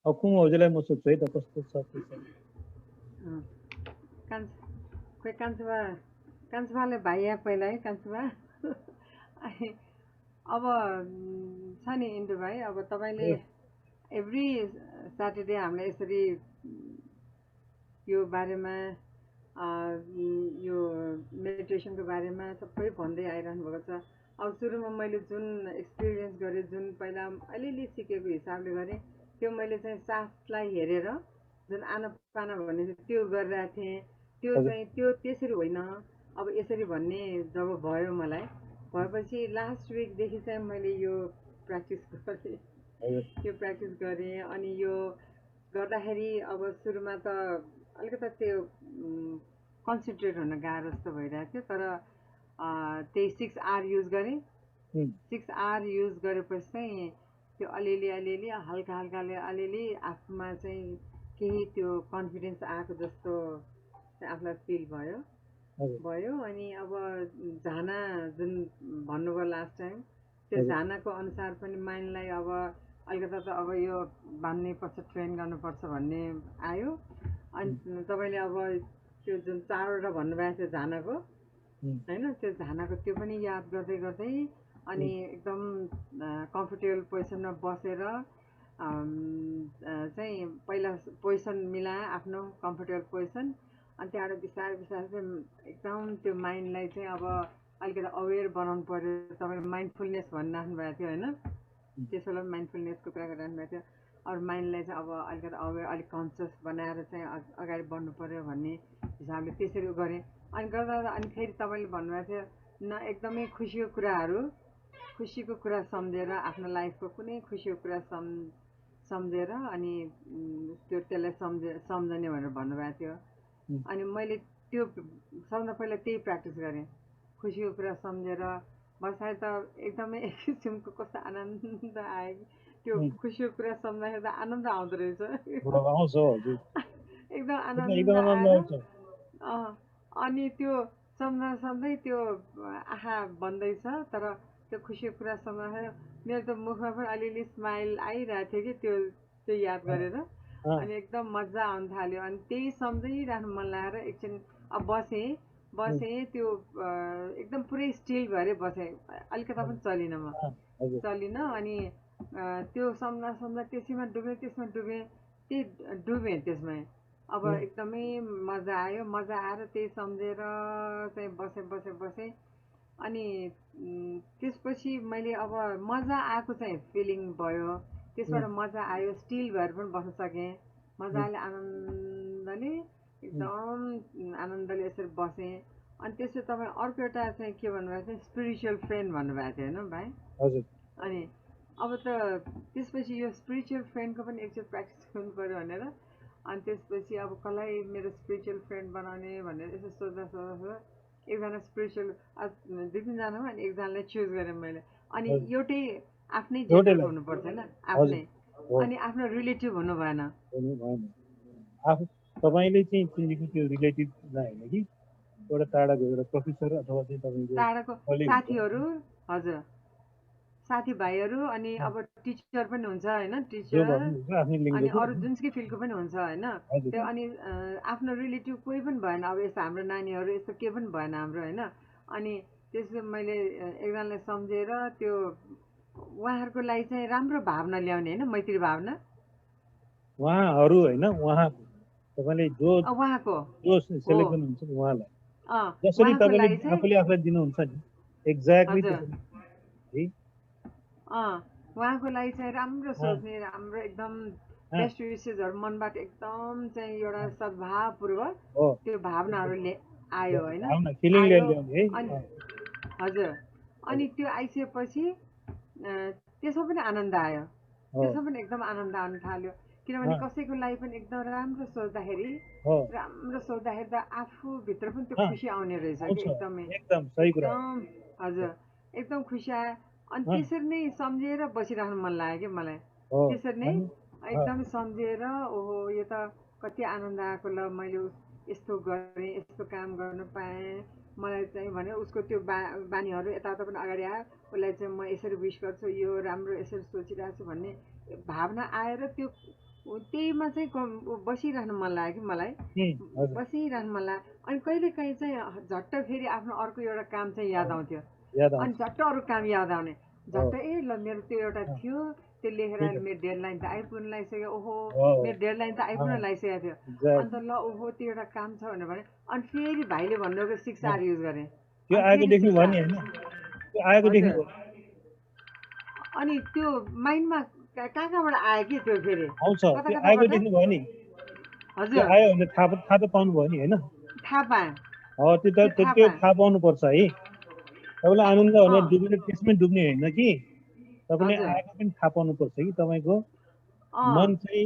अब कुमाउजीलाई म सोध्छु है त कस्तो छ के छ। अँ, कान्छ खोइ कान्छुबा कान्छुबाले भाइ यहाँ पहिला है कान्छुबा अनि अब छ नि इन्टु भाइ अब तपाईँले ए, एभ्री स्याटरडे हामीलाई यसरी यो बारेमा यो मेडिटेसनको बारेमा सबै भन्दै आइरहनु भएको छ। अब सुरुमा मैले जुन एक्सपिरियन्स गरेँ, जुन पहिला अलिअलि सिकेको हिसाबले गरेँ, त्यो मैले चाहिँ सासलाई हेरेर जुन आनापाना भन्ने चाहिँ त्यो गरिरहेको थिएँ। त्यो हजुर चाहिँ त्यो त्यसरी होइन, अब यसरी भन्ने जब भयो मलाई, भएपछि लास्ट विकदेखि चाहिँ मैले यो प्र्याक्टिस गरेँ। हजुर यो प्र्याक्टिस गरेँ अनि यो गर्दाखेरि अब सुरुमा त अलिकति त्यो कन्सन्ट्रेट हुन गाह्रो जस्तो भइरहेको थियो, तर त्यही 6 आवर युज गरेँ। उम्, 6 आवर युज गरेपछि चाहिँ त्यो अलिअलि अलिअलि हल्का हल्काले अलिअलि आफूमा चाहिँ केही त्यो कन्फिडेन्स आएको जस्तो चाहिँ आफूलाई फिल भयो हजुर भयो अनि अब झाना जुन भन्नुभयो लास्ट टाइम, त्यो हजुर झानाको अनुसार पनि माइन्डलाई अब अलिकति त अब यो बान्नैपर्छ, ट्रेन गर्नुपर्छ भन्ने आयो। उम्, अनि तपाईँले अब त्यो जुन 4वटा भन्नुभएको थियो झानाको, उम्, होइन त्यो झानाको त्यो पनि याद गर्दै गर्दै अनि उम्, एकदम कम्फर्टेबल पोजिसनमा बसेर चाहिँ पहिला पोजिसन मिलाएँ आफ्नो कम्फर्टेबल पोजिसन। अनि त्यहाँबाट बिस्तारै बिस्तारै चाहिँ एकदम त्यो माइन्डलाई चाहिँ अब अलिकति अवेर बनाउनु पऱ्यो। तपाईँले माइन्डफुलनेस भनिराख्नु भएको थियो होइन, उम्, त्यसो बेला माइन्डफुलनेसको कुरा गरिरहनु भएको थियो। अरू माइन्डलाई चाहिँ अब अलिकति अवेर अलिक कन्सियस बनाएर चाहिँ अगाडि बढ्नु पऱ्यो भन्ने हिसाबले त्यसरी गरेँ। अनि गर्दा गर्दा अनि फेरि तपाईँले भन्नुभएको थियो न, एकदमै खुसीको कुरा सम्झेर आफ्नो लाइफको कुनै खुसीको कुरा सम्झेर अनि त्यसलाई सम्झने भनेर भन्नुभएको थियो। उम्, अनि मैले त्यो सबभन्दा पहिला त्यही प्र्याक्टिस गरेँ, खुसीको कुरा सम्झेर बसाइ त एकदमै एक किसिमको कस्तो आनन्द आयो कि त्यो उम्, खुसीको कुरा सम्झ्दाखेरि त आनन्द आउँदो रहेछ अब आउँछ हजुर एकदम एकदम आनन्द आनन्द आएर आउँछ अनि त्यो सम्झाउँदा सम्झै त्यो आँखा बन्दैछ, तर त्यो खुसीको कुरा सम्झाउँदा मेरो त मुखमा पनि अलिअलि स्माइल आइरहेको थियो कि त्यो त्यो याद अँ, गरेर। अँ, अनि एकदम मजा आउनु थाल्यो अनि त्यही सम्झिराख्नु मन लागेर एकछिन अब बसेँ उम्, बसेँ त्यो एकदम पुरै स्टिल भएरै बसेँ, अलिकता हजुर पनि चलिनँ म, अँ, हजुर चलिनँ। अनि त्यो सम्झा सम्झा त्यसमा डुबेँ त्यही डुबेँ त्यसमै। अब उम्, एकदमै मजा आयो, मजा आएर त्यही सम्झेर चाहिँ बसेँ अनि त्यसपछि मैले अब मजा आएको चाहिँ फिलिङ भयो, त्यसबाट उम्, मजा आयो, स्टिल भएर पनि बस्न सकेँ उम्, मजाले आनन्दले, उम्, एकदम आनन्दले यसरी बसेँ। अनि त्यसपछि तपाईँ अर्को एउटा चाहिँ के भन्नुभएको थियो, स्पिरिचुअल फ्रेन्ड भन्नुभएको थियो होइन भाइ। हजुर अनि अब त त्यसपछि यो स्पिरिचुअल फ्रेन्डको पनि एकचोटि प्र्याक्टिस गर्नु पऱ्यो भनेर अनि त्यसपछि अब कसलाई मेरो स्पिरिचुअल फ्रेन्ड बनाउने भनेर यसो सोच्दा एकजना स्पिरिचुअल दुई तिनजनामा अनि एकजनालाई चुज गरेँ मैले। अनि हजुर एउटै आफ्नै जेन्डरको एउटैलाई हुनुपर्छ होइन, हजुर आफ्नै, हो अनि आफ्नो रिलेटिभ हुनु भएन। हुनु भएन आफू तपाईँले चाहिँ चिनेको त्यो रिलेटिभलाई होइन कि एउटा टाढा गएर प्रोफेसर अथवा चाहिँ तपाईँको टाढाको कलिग हुन्छ साथीहरू, हजुर साथीभाइहरू, अनि अँ, अब टिचर पनि हुन्छ होइन, जो भए टिचर पनि हुन्छ आफ्नै अनि लिङ्गको अरू होइन जुनसुकै फिल्डको पनि हुन्छ होइन। हजुर त्यो अनि आफ्नो रिलेटिभ कोही पनि भएन, अब यस्तो हाम्रो नानीहरू यस्तो केही पनि भएन हाम्रो होइन। अनि त्यसो मैले एकजनालाई सम्झेर त्यो उहाँहरूको लागि चाहिँ राम्रो भावना ल्याउने होइन, मैत्री भावना उहाँहरू होइन उहाँको तपाईँले जो उहाँको जो हो, सेलेक्ट गर्नुहुन्छ उहाँलाई जसरी उहाँको तपाईँले लागि चाहिँ, आफूले आफूलाई दिनुहुन्छ नि एक्ज्याक्टली हजुर त्यसरी है उहाँको लागि चाहिँ राम्रो अँ, सोच्ने, राम्रो एकदम अँ, बेस्ट विसेसहरू मनबाट एकदम चाहिँ एउटा सद्भावपूर्वक हो त्यो भावनाहरूले आयो होइन, भावना फिलिङ लिएर आयो। ल्याउने है अनि अँ, हजुर, अनि हजुर त्यो आइसकेपछि त्यसमा पनि आनन्द आयो, हो त्यसमा पनि एकदम आनन्द आउनु थाल्यो। किनभने अँ, कसैको लागि पनि एकदम हो राम्रो सोच्दाखेरि त आफूभित्र पनि त्यो अँ, खुसी आउने रहेछ कि आउँछ एकदमै, एकदम सही कुरा हो एकदम हजुर, एकदम खुसी आयो। अनि अँ, त्यसरी नै सम्झेर बसिराख्नु मन लाग्यो कि मलाई, हो त्यसरी नै अनि अँ, एकदमै सम्झेर ओहो यो त कति आनन्द आएको, ल मैले यस्तो गरेँ, यस्तो काम गर्न पाएँ, मलाई चाहिँ भने उसको त्यो बानीहरू यताउता पनि अगाडि आयो, उसलाई चाहिँ म यसरी विस गर्छु, यो राम्रो यसरी सोचिरहेको छु भन्ने भावना आएर त्यो त्यहीमा चाहिँ बसिरहनु मन लाग्यो कि मलाई, हजुर बसिरहनु मन लाग्यो। अनि कहिलेकाहीँ चाहिँ झट्ट फेरि आफ्नो अर्को एउटा काम चाहिँ याद आउँथ्यो, याद अनि आउँछ झट्ट अरू काम याद आउने, हो झट्ट ल मेरो त्यो एउटा अँ, थियो, त्यो लेखेर त्यही त मेरो डेडलाइन त आइपुग्न लागिसक्यो, ओहो हो मेरो डेडलाइन त आइपुग्न अँ, लागिसकेको थियो, अन्त एक्ज्याक्टली ल ओहो त्यो एउटा काम छ भनेर भने, अनि फेरि भाइले भन्नुभएको 6R युज गरेँ, त्यो अनि आएको फेरि देख्नु भयो 6R। नि होइन त्यो आएको देख्नु हजुर, भयो अनि त्यो माइन्डमा कहाँबाट आयो कि त्यो फेरि आउँछ कता त्यो आएको कताबाट। देख्नु भयो नि त्यो हजुर, आयो भने थाहा त पाउनु भयो नि होइन थाहा पाएँ, हो त्यो थाहा त्यो पाएँ। थाहा पाउनुपर्छ है तपाईँलाई आनन्द भने अँ डुब्ने त्यसमै डुब्ने होइन कि तपाईँले हजुर, आएको पनि थाहा पाउनुपर्छ कि तपाईँको अँ मन चाहिँ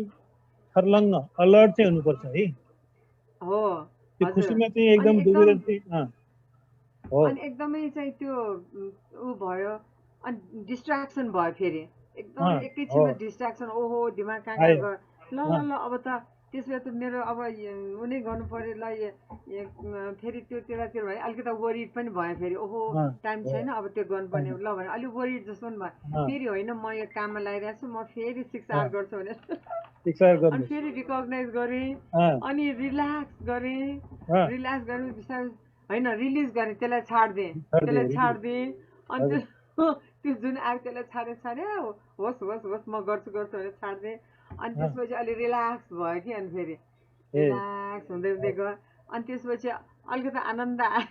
छर्लङ्ग अलर्ट चाहिँ हुनुपर्छ है हो, त्यो हजुर। खुसीमा चाहिँ अनि एकदम एकदम, डुबेर चाहिँ हो अनि एकदमै चाहिँ त्यो ऊ भयो, अनि डिस्ट्र्याक्सन भयो फेरि, एकदम अँ, हो एकैछिनमा डिस्ट्र्याक्सन, ओहो दिमाग कहाँ कहाँ आयो गयो, ल ल अँ, ल अब त त्यसो भए त मेरो अब उनी गर्नु पऱ्यो ल फेरि त्यो त्यतातिर भयो, अलिकति वरिड पनि भयो फेरि, ओहो अँ, टाइम हो छैन अब त्यो गर्नुपर्ने, छैन ल भने अलिक वरिड जस्तो पनि भयो, अँ, फेरि होइन म यो काममा लागिरहेको छु, म फेरि 6R अँ, गर्छु भनेर शिक्षा अनि गर्नुहोस् फेरि रिकगनाइज गरेँ, अँ, अनि रिल्याक्स गरेँ, अँ, रिल्याक्स गरेँ बिस्तारै, होइन रिलिज गरेँ, त्यसलाई छाडिदिएँ, छाडिदिए त्यसलाई रिलिज छाडिदिएँ, अनि हजुर त्यो त्यो जुन आयो त्यसलाई छाडेँ, होस् होस् होस् म गर्छु गर्छु भनेर छाडिदिएँ, अनि अँ, त्यसपछि अलि रिल्याक्स भयो कि, अनि फेरि ए रिल्याक्स हुँदै हुँदै गयो, अनि त्यसपछि अलिकति आनन्द आयो,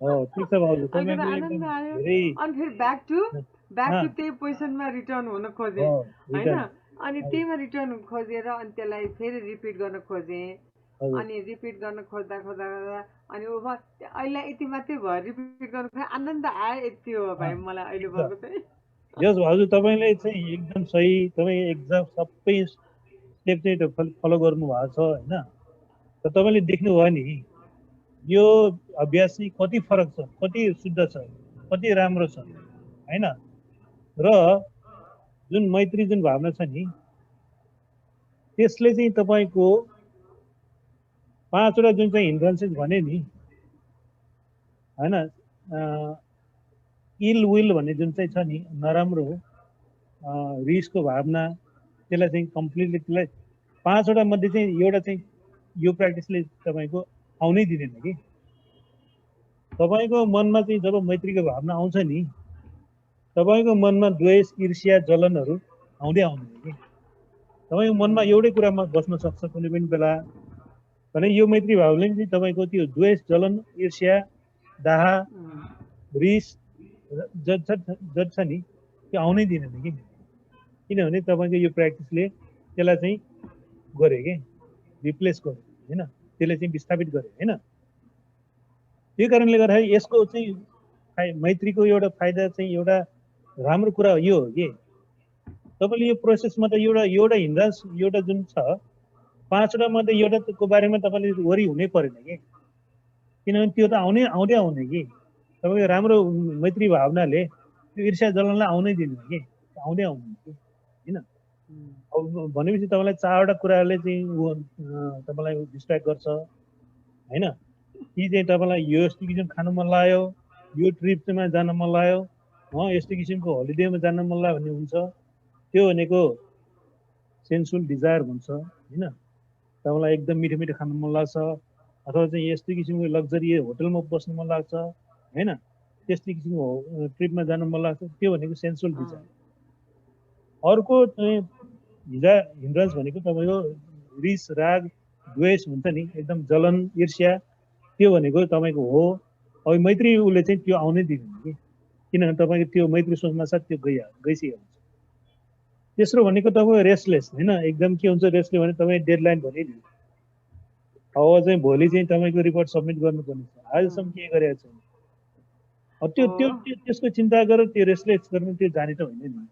हो ठिक छ भाउजू अलिकति तपाईँको आनन्द एकदम आयो, धेरै अनि फेरि ब्याक टु अँ, त्यही पोजिसनमा रिटर्न हुन हो खोजेँ होइन, रिटर्न अनि हजुर त्यहीमा रिटर्न खोजेर अनि त्यसलाई फेरि रिपिट गर्न खोजेँ, हजुर अनि रिपिट गर्न खोज्दा खोज्दा खोज्दा अनि ऊ भयो, अहिले यति मात्रै भयो, रिपिट गर्नु खोइ आनन्द आयो, यति हो अँ, भाइ मलाई अहिले ठिक छ भएको चाहिँ। यस भाउजू तपाईँले चाहिँ एकदम सही तपाईँ एक्जाम सबै स्टेप चाहिँ फलो गर्नु भएको छ होइन र तपाईँले देख्नुभयो नि यो अभ्यास चाहिँ कति फरक छ कति शुद्ध छ कति राम्रो छ होइन र जुन मैत्री जुन भावना छ नि त्यसले चाहिँ तपाईँको 5वटा जुन चाहिँ हिन्ड्रेन्सेस भने नि होइन इल विल भन्ने जुन चाहिँ छ नि नराम्रो रिसको भावना त्यसलाई चाहिँ कम्प्लिटली त्यसलाई 5वटा मध्ये चाहिँ एउटा चाहिँ यो प्र्याक्टिसले तपाईँको आउनै दिँदैन कि तपाईँको मनमा चाहिँ जब मैत्रीको भावना आउँछ नि तपाईँको मनमा द्वेष ईर्ष्या जलनहरू आउँदै आउँदैन कि तपाईँको मनमा एउटै कुरामा बस्न सक्छ कुनै पनि बेला भने यो मैत्री भावले चाहिँ तपाईँको त्यो द्वेष जलन ईर्ष्या दाह रिस जति छ नि त्यो आउनै दिँदैन कि किनभने तपाईँको यो प्र्याक्टिसले त्यसलाई चाहिँ गर्यो कि रिप्लेस गर्यो होइन त्यसले चाहिँ विस्थापित गर्यो होइन त्यही कारणले गर्दाखेरि यसको चाहिँ मैत्रीको एउटा फाइदा चाहिँ एउटा राम्रो कुरा यो हो कि तपाईँले यो प्रोसेसमा त एउटा एउटा हिन्ड्रेन्स एउटा जुन छ 5वटा मध्ये एउटाको बारेमा तपाईँले वरि हुनै परेन कि किनभने त्यो त आउँदै आउने कि तपाईँको राम्रो मैत्री भावनाले त्यो ईर्ष्या जलनलाई आउनै दिँदैन कि आउँदै आउने कि होइन अब भनेपछि तपाईँलाई 4वटा कुराहरूले चाहिँ तपाईँलाई डिस्ट्र्याक्ट गर्छ होइन कि चाहिँ तपाईँलाई यो यस्तो किसिम खानु मन लाग्यो यो ट्रिपमा जान मन लाग्यो यस्तो किसिमको होलिडेमा जान मन लाग्यो भन्ने हुन्छ त्यो भनेको सेन्सुअल डिजायर भन्छ होइन तपाईँलाई एकदम मिठो मिठो खानु मन लाग्छ अथवा चाहिँ यस्तो किसिमको लग्जरी होटलमा बस्नु मन लाग्छ होइन त्यस्तो किसिमको ट्रिपमा जानु मन लाग्छ त्यो भनेको सेन्सुअल डिजायर अर्को चाहिँ हिन्ड्रेन्स भनेको तपाईँको रिस राग द्वेष हुन्छ नि एकदम जलन ईर्ष्या त्यो भनेको तपाईँको हो अब मैत्री उसले चाहिँ त्यो आउनै दिँदैन कि किनभने तपाईँको त्यो मैत्री सोचमा साथ त्यो गइसकेको हुन्छ तेस्रो भनेको तपाईँको रेस्टलेस होइन एकदम के हुन्छ रेस्टले भने तपाईँ डेडलाइन भने नि अब चाहिँ भोलि चाहिँ तपाईँको रिपोर्ट सबमिट गर्नुपर्ने छ आजसम्म के गरेको छैन त्यो त्यो त्यसको चिन्ता गरेर त्यो रेस्टलेस गर्नु त्यो जाने त होइन नि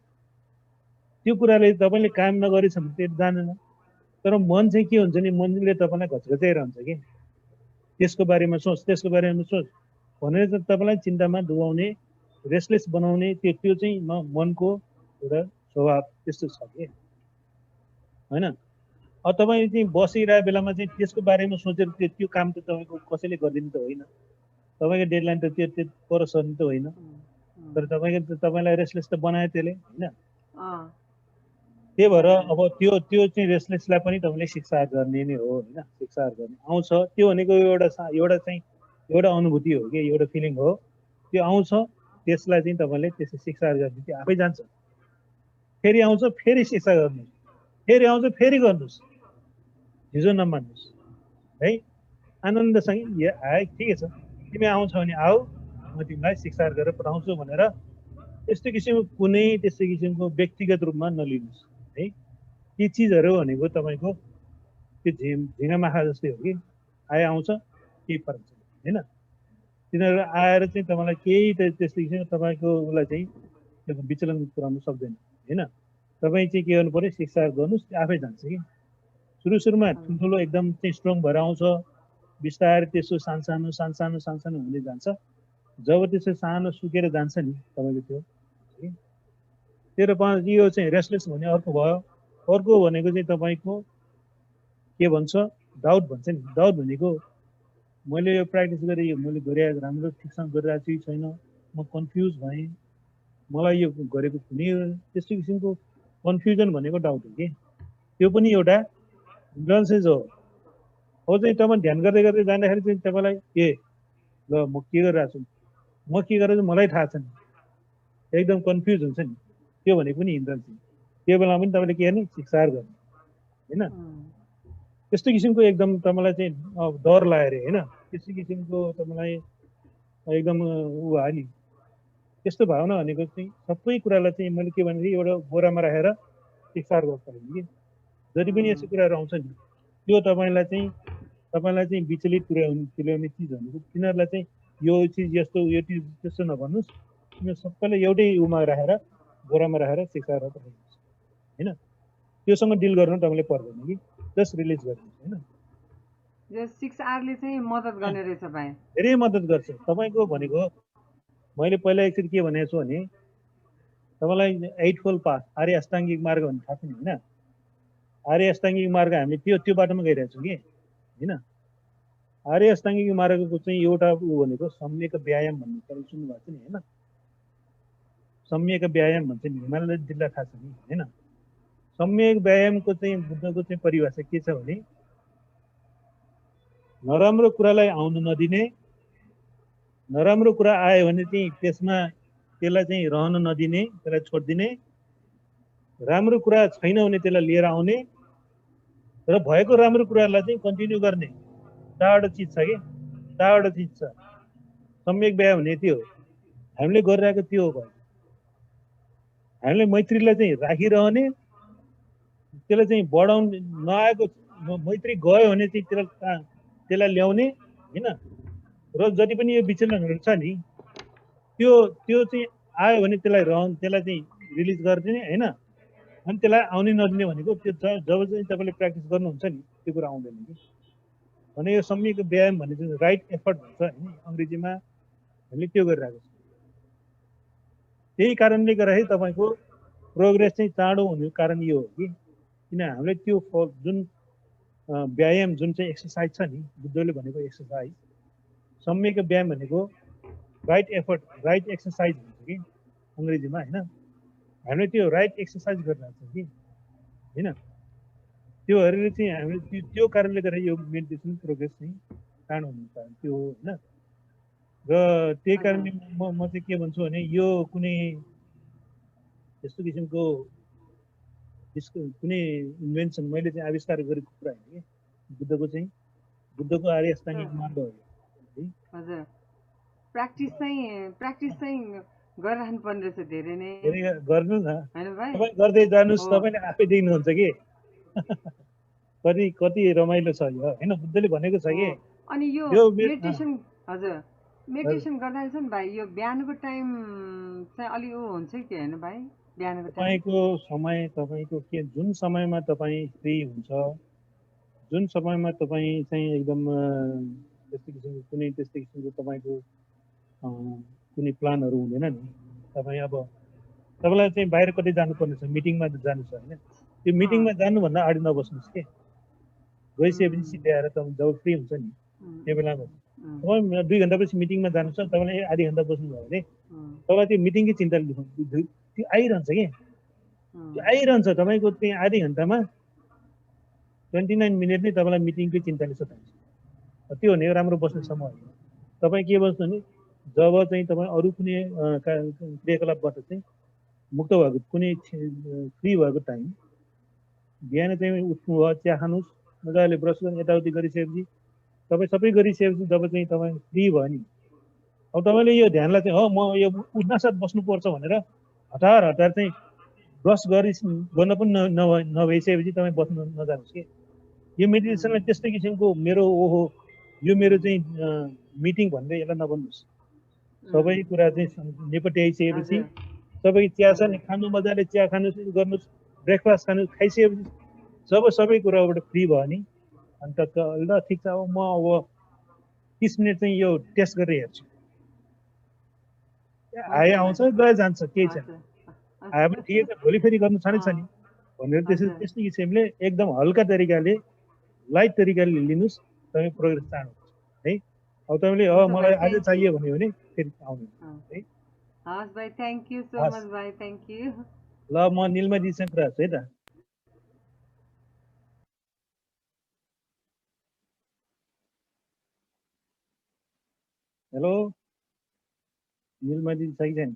त्यो कुराले तपाईँले काम नगरेछ भने त्यो जानेन तर मन चाहिँ के हुन्छ नि मनले तपाईँलाई घचघचाइरहन्छ कि त्यसको बारेमा सोच त्यसको बारेमा सोच भनेर चाहिँ तपाईँलाई चिन्तामा डुबाउने रेस्टलेस बनाउने त्यो चाहिँ मनको एउटा स्वभाव त्यस्तो छ कि होइन अब तपाईँ चाहिँ बसिरहेको बेलामा चाहिँ त्यसको बारेमा सोचेर त्यो काम त तपाईँको कसैले गरिदिनु त होइन तपाईँको डेडलाइन त त्यो पर सर्ने त होइन तर तपाईँलाई रेस्टलेस त बनायो त्यसले होइन त्यही भएर अब त्यो त्यो चाहिँ रेस्टलेसलाई पनि तपाईँले शिक्षा गर्ने नै हो होइन, शिक्षा गर्ने आउँछ त्यो भनेको एउटा अनुभूति हो कि एउटा फिलिङ हो, त्यो आउँछ त्यसलाई चाहिँ तपाईँले त्यसै शिक्षा गर्ने त्यो आफै जान्छ, फेरि आउँछ फेरि शिक्षा गर्नुहोस्, फेरि आउँछ फेरि गर्नुहोस्, हिजो नमान्नुहोस् है, आनन्दसँगै ठिकै छ तिमी आउँछौ भने आऊ म तिमीलाई शिक्षा गरेर पठाउँछु भनेर त्यस्तो किसिमको कुनै त्यस्तो किसिमको व्यक्तिगत रूपमा नलिनुहोस् है। ती चिजहरू भनेको तपाईँको त्यो झिँगा माखा जस्तै हो कि आउँछ केही फरक छैन होइन, तिनीहरू आएर चाहिँ तपाईँलाई केही त्यस्तो किसिमको तपाईँको उसलाई चाहिँ त्यो विचलन पुऱ्याउनु सक्दैन होइन। तपाईँ चाहिँ के गर्नु पर्यो, शिक्षा गर्नुहोस् त्यो आफै जान्छ कि। सुरुमा ठुल्ठुलो एकदम चाहिँ स्ट्रङ भएर आउँछ, बिस्तारै त्यसो सानो हुँदै जान्छ, जब त्यसो सानो सुकेर जान्छ नि तपाईँको त्यो 13-5 यो चाहिँ रेस्टलेस भन्ने अर्को भयो। अर्को भनेको चाहिँ तपाईँको के भन्छ डाउट भन्छ नि, डाउट भनेको मैले यो प्र्याक्टिस गरेँ, यो मैले गरिरहेको राम्रो ठिकसँग गरिरहेको छु कि छैन, म कन्फ्युज भएँ, मलाई यो गरेको कुनै त्यस्तो किसिमको कन्फ्युजन भनेको डाउट हो कि, त्यो पनि एउटा हिन्ड्रेन्सेस हो। अब चाहिँ तपाईँ ध्यान गर्दै गर्दै जाँदाखेरि चाहिँ तपाईँलाई ल म के गरिरहेको छु, म के गरेर मलाई थाहा छैन, एकदम कन्फ्युज हुन्छ नि, त्यो भनेको पनि हिन्ड्रेन्स। त्यो बेलामा पनि तपाईँले के गर्ने, शिक्षा गर्ने होइन। त्यस्तो किसिमको एकदम तपाईँलाई चाहिँ डर लाग्यो होइन, त्यस्तो किसिमको तपाईँलाई एकदम ऊ भयो नि, त्यस्तो भावना भनेको चाहिँ सबै कुरालाई चाहिँ मैले के भने एउटा बोरामा राखेर शिक्षा गर्छ कि जति पनि यस्तो कुराहरू आउँछ नि त्यो तपाईँलाई चाहिँ विचलित तुल्याउने चिज भनेको तिनीहरूलाई चाहिँ यो चिज यस्तो यो चिज त्यस्तो नभन्नुहोस्, तिनीहरू सबैलाई एउटै उमा राखेर बोरामा राखेर शिक्षा गरेर पठाइदिनुहोस् होइन। त्योसँग डिल गर्नु तपाईँले पर्दैन कि, जस्ट रिलिज गर्नुहोस् होइन। शिक्षाले चाहिँ मद्दत गर्ने रहेछ भाइ, धेरै मद्दत गर्छ तपाईँको। भनेको मैले पहिला एकचोटि के भनेको छु भने तपाईँलाई 8 फोल्ड पाथ आर्य अष्टाङ्गिक मार्ग भन्ने थाहा छैन होइन। आर्य अष्टाङ्गिक मार्ग हामीले त्यो बाटोमा गइरहेको छौँ कि होइन। आर्य अष्टाङ्गिक मार्गको चाहिँ एउटा ऊ भनेको सम्यक व्यायाम भन्ने तपाईँ सुन्नुभएको छ नि होइन। सम्यक व्यायाम भन्छ नि, हिमालय जिल्ला थाहा छ नि होइन। सम्यक व्यायामको चाहिँ बुद्धको चाहिँ परिभाषा के छ भने नराम्रो कुरालाई आउनु नदिने, नराम्रो कुरा आयो भने चाहिँ त्यसलाई चाहिँ रहन नदिने, त्यसलाई छोडिदिने, राम्रो कुरा छैन भने त्यसलाई लिएर आउने र भएको राम्रो कुरालाई चाहिँ कन्टिन्यू गर्ने, चारवटा चिज छ कि, चारवटा चिज छ। सम्यक व्यायाम भने त्यो हो, हामीले गरिरहेको त्यो हो भयो। हामीले मैत्रीलाई चाहिँ राखिरहने, त्यसलाई चाहिँ बढाउने, नआएको मैत्री गयो भने चाहिँ त्यसलाई ल्याउने होइन। र जति पनि यो विचलनहरू छ नि त्यो चाहिँ आयो भने त्यसलाई चाहिँ रिलिज गरिदिने होइन। अनि त्यसलाई आउनै नदिने भनेको त्यो जब चाहिँ तपाईँले प्र्याक्टिस गर्नुहुन्छ नि त्यो कुरा आउँदैन कि। भने यो सम्यक व्यायाम भन्ने चाहिँ राइट एफर्ट भन्छ होइन अङ्ग्रेजीमा, हामीले त्यो गरिरहेको छौँ। त्यही कारणले गर्दाखेरि तपाईँको प्रोग्रेस चाहिँ चाँडो हुने कारण यो हो कि किन हामीले त्यो जुन व्यायाम जुन चाहिँ एक्सर्साइज छ नि, बुद्धले भनेको एक्सर्साइज सम्यक व्यायाम भनेको राइट एफर्ट राइट एक्सर्साइज भन्छ कि अङ्ग्रेजीमा होइन। हामीले त्यो राइट एक्सर्साइज गरिरहेको छौँ कि होइन। त्योहरूले चाहिँ हामीले त्यो कारणले गर्दा यो मेडिटेसन प्रोग्रेस चाहिँ चाँडो हुने कारण त्यो हो होइन। र त्यही कारणले म चाहिँ के भन्छु भने यो कुनै यस्तो किसिमको कुनै इन्भेन्सन मैले चाहिँ आविष्कार गरेको कुरा होइन कि, बुद्धको आर्य अष्टाङ्गिक मार्ग हो। हजुर, प्र्याक्टिस चाहिँ गरिरहनु पर्ने रहेछ धेरै नै। गर्नु न, तपाईँ गर्दै जानुहोस्, तपाईँले आफै देख्नुहुन्छ कि कति रमाइलो छ यो होइन। बुद्धले भनेको छ कि अनि यो मेडिटेसन, हजुर मेडिटेसन गर्दाखेरि चाहिँ भाइ यो बिहानको टाइम चाहिँ अलि ऊ हुन्छ कि होइन भाइ? बिहानको तपाईँको समय तपाईँको के जुन समयमा तपाईँ फ्री हुन्छ, जुन समयमा तपाईँ चाहिँ एकदम त्यस्तो किसिमको कुनै त्यस्तो किसिमको तपाईँको कुनै प्लानहरू हुँदैन नि, तपाईँ अब तपाईँलाई चाहिँ बाहिर कतै जानुपर्ने छ, मिटिङमा जानु छ होइन, त्यो मिटिङमा जानुभन्दा अगाडि नबस्नुहोस् के। गइसकेपछि सिधै आएर तपाईँ जब फ्री हुन्छ नि त्यो बेलामा तपाईँ 2 घन्टापछि मिटिङमा जानु छ, तपाईँलाई आधी घन्टा बस्नुभयो भने तपाईँलाई त्यो मिटिङकै चिन्ता त्यो आइरहन्छ कि त्यो आइरहन्छ तपाईँको त्यही आधी घन्टामा 29 मिनट नै तपाईँलाई मिटिङकै चिन्ताले सताउँछ। त्यो भनेको राम्रो बस्नेसम्म होइन। तपाईँ के बस्नु भने जब चाहिँ तपाईँ अरू कुनै क्रियाकलापबाट चाहिँ मुक्त भएको कुनै फ्री भएको टाइम बिहान चाहिँ उठ्नुभयो, चिया खानुहोस्, मजाले ब्रस गर्नु, यताउति गरिसकेपछि तपाईँ सबै गरिसकेपछि जब चाहिँ तपाईँ फ्री भयो नि, अब तपाईँले यो ध्यानलाई चाहिँ हो म यो उठ्नासाथ बस्नुपर्छ भनेर हतार हतार चाहिँ ब्रस गर्न पनि नभइसकेपछि तपाईँ बस्नु नजानुहोस् कि। यो मेडिटेसनलाई त्यस्तै किसिमको मेरो ओहो यो मेरो चाहिँ मिटिङ भनेर यसलाई नबन्नुहोस्। सबै कुरा चाहिँ निपट्याइसकेपछि सबै चिया छ नि खानु, मजाले चिया खानु गर्नुहोस्, ब्रेकफास्ट खानु, खाइसकेपछि जब सबै कुराबाट फ्री भयो नि अन्त ल ठिक छ, अब म अब 30 मिनट चाहिँ यो टेस्ट गरेर हेर्छु। आयो आउँछ, गए जान्छ, केही छैन। आयो भने ठिकै छ, भोलि फेरि गर्नु छ नि भनेर त्यस्तै किसिमले एकदम हल्का तरिकाले लाइट तरिकाले लिनुहोस्, तपाईँ प्रोग्रेस चाहनुहुन्छ है। अब तपाईँले मलाई आज चाहियो भन्यो भने फेरि आउनु है। हस् भाइ, थ्याङ्क यू सो मच भाइ, थ्याङ्क यू। ल म निलमाजीसँग कुरा गर्छु है त। हेलो निलमाजी छ कि छैन?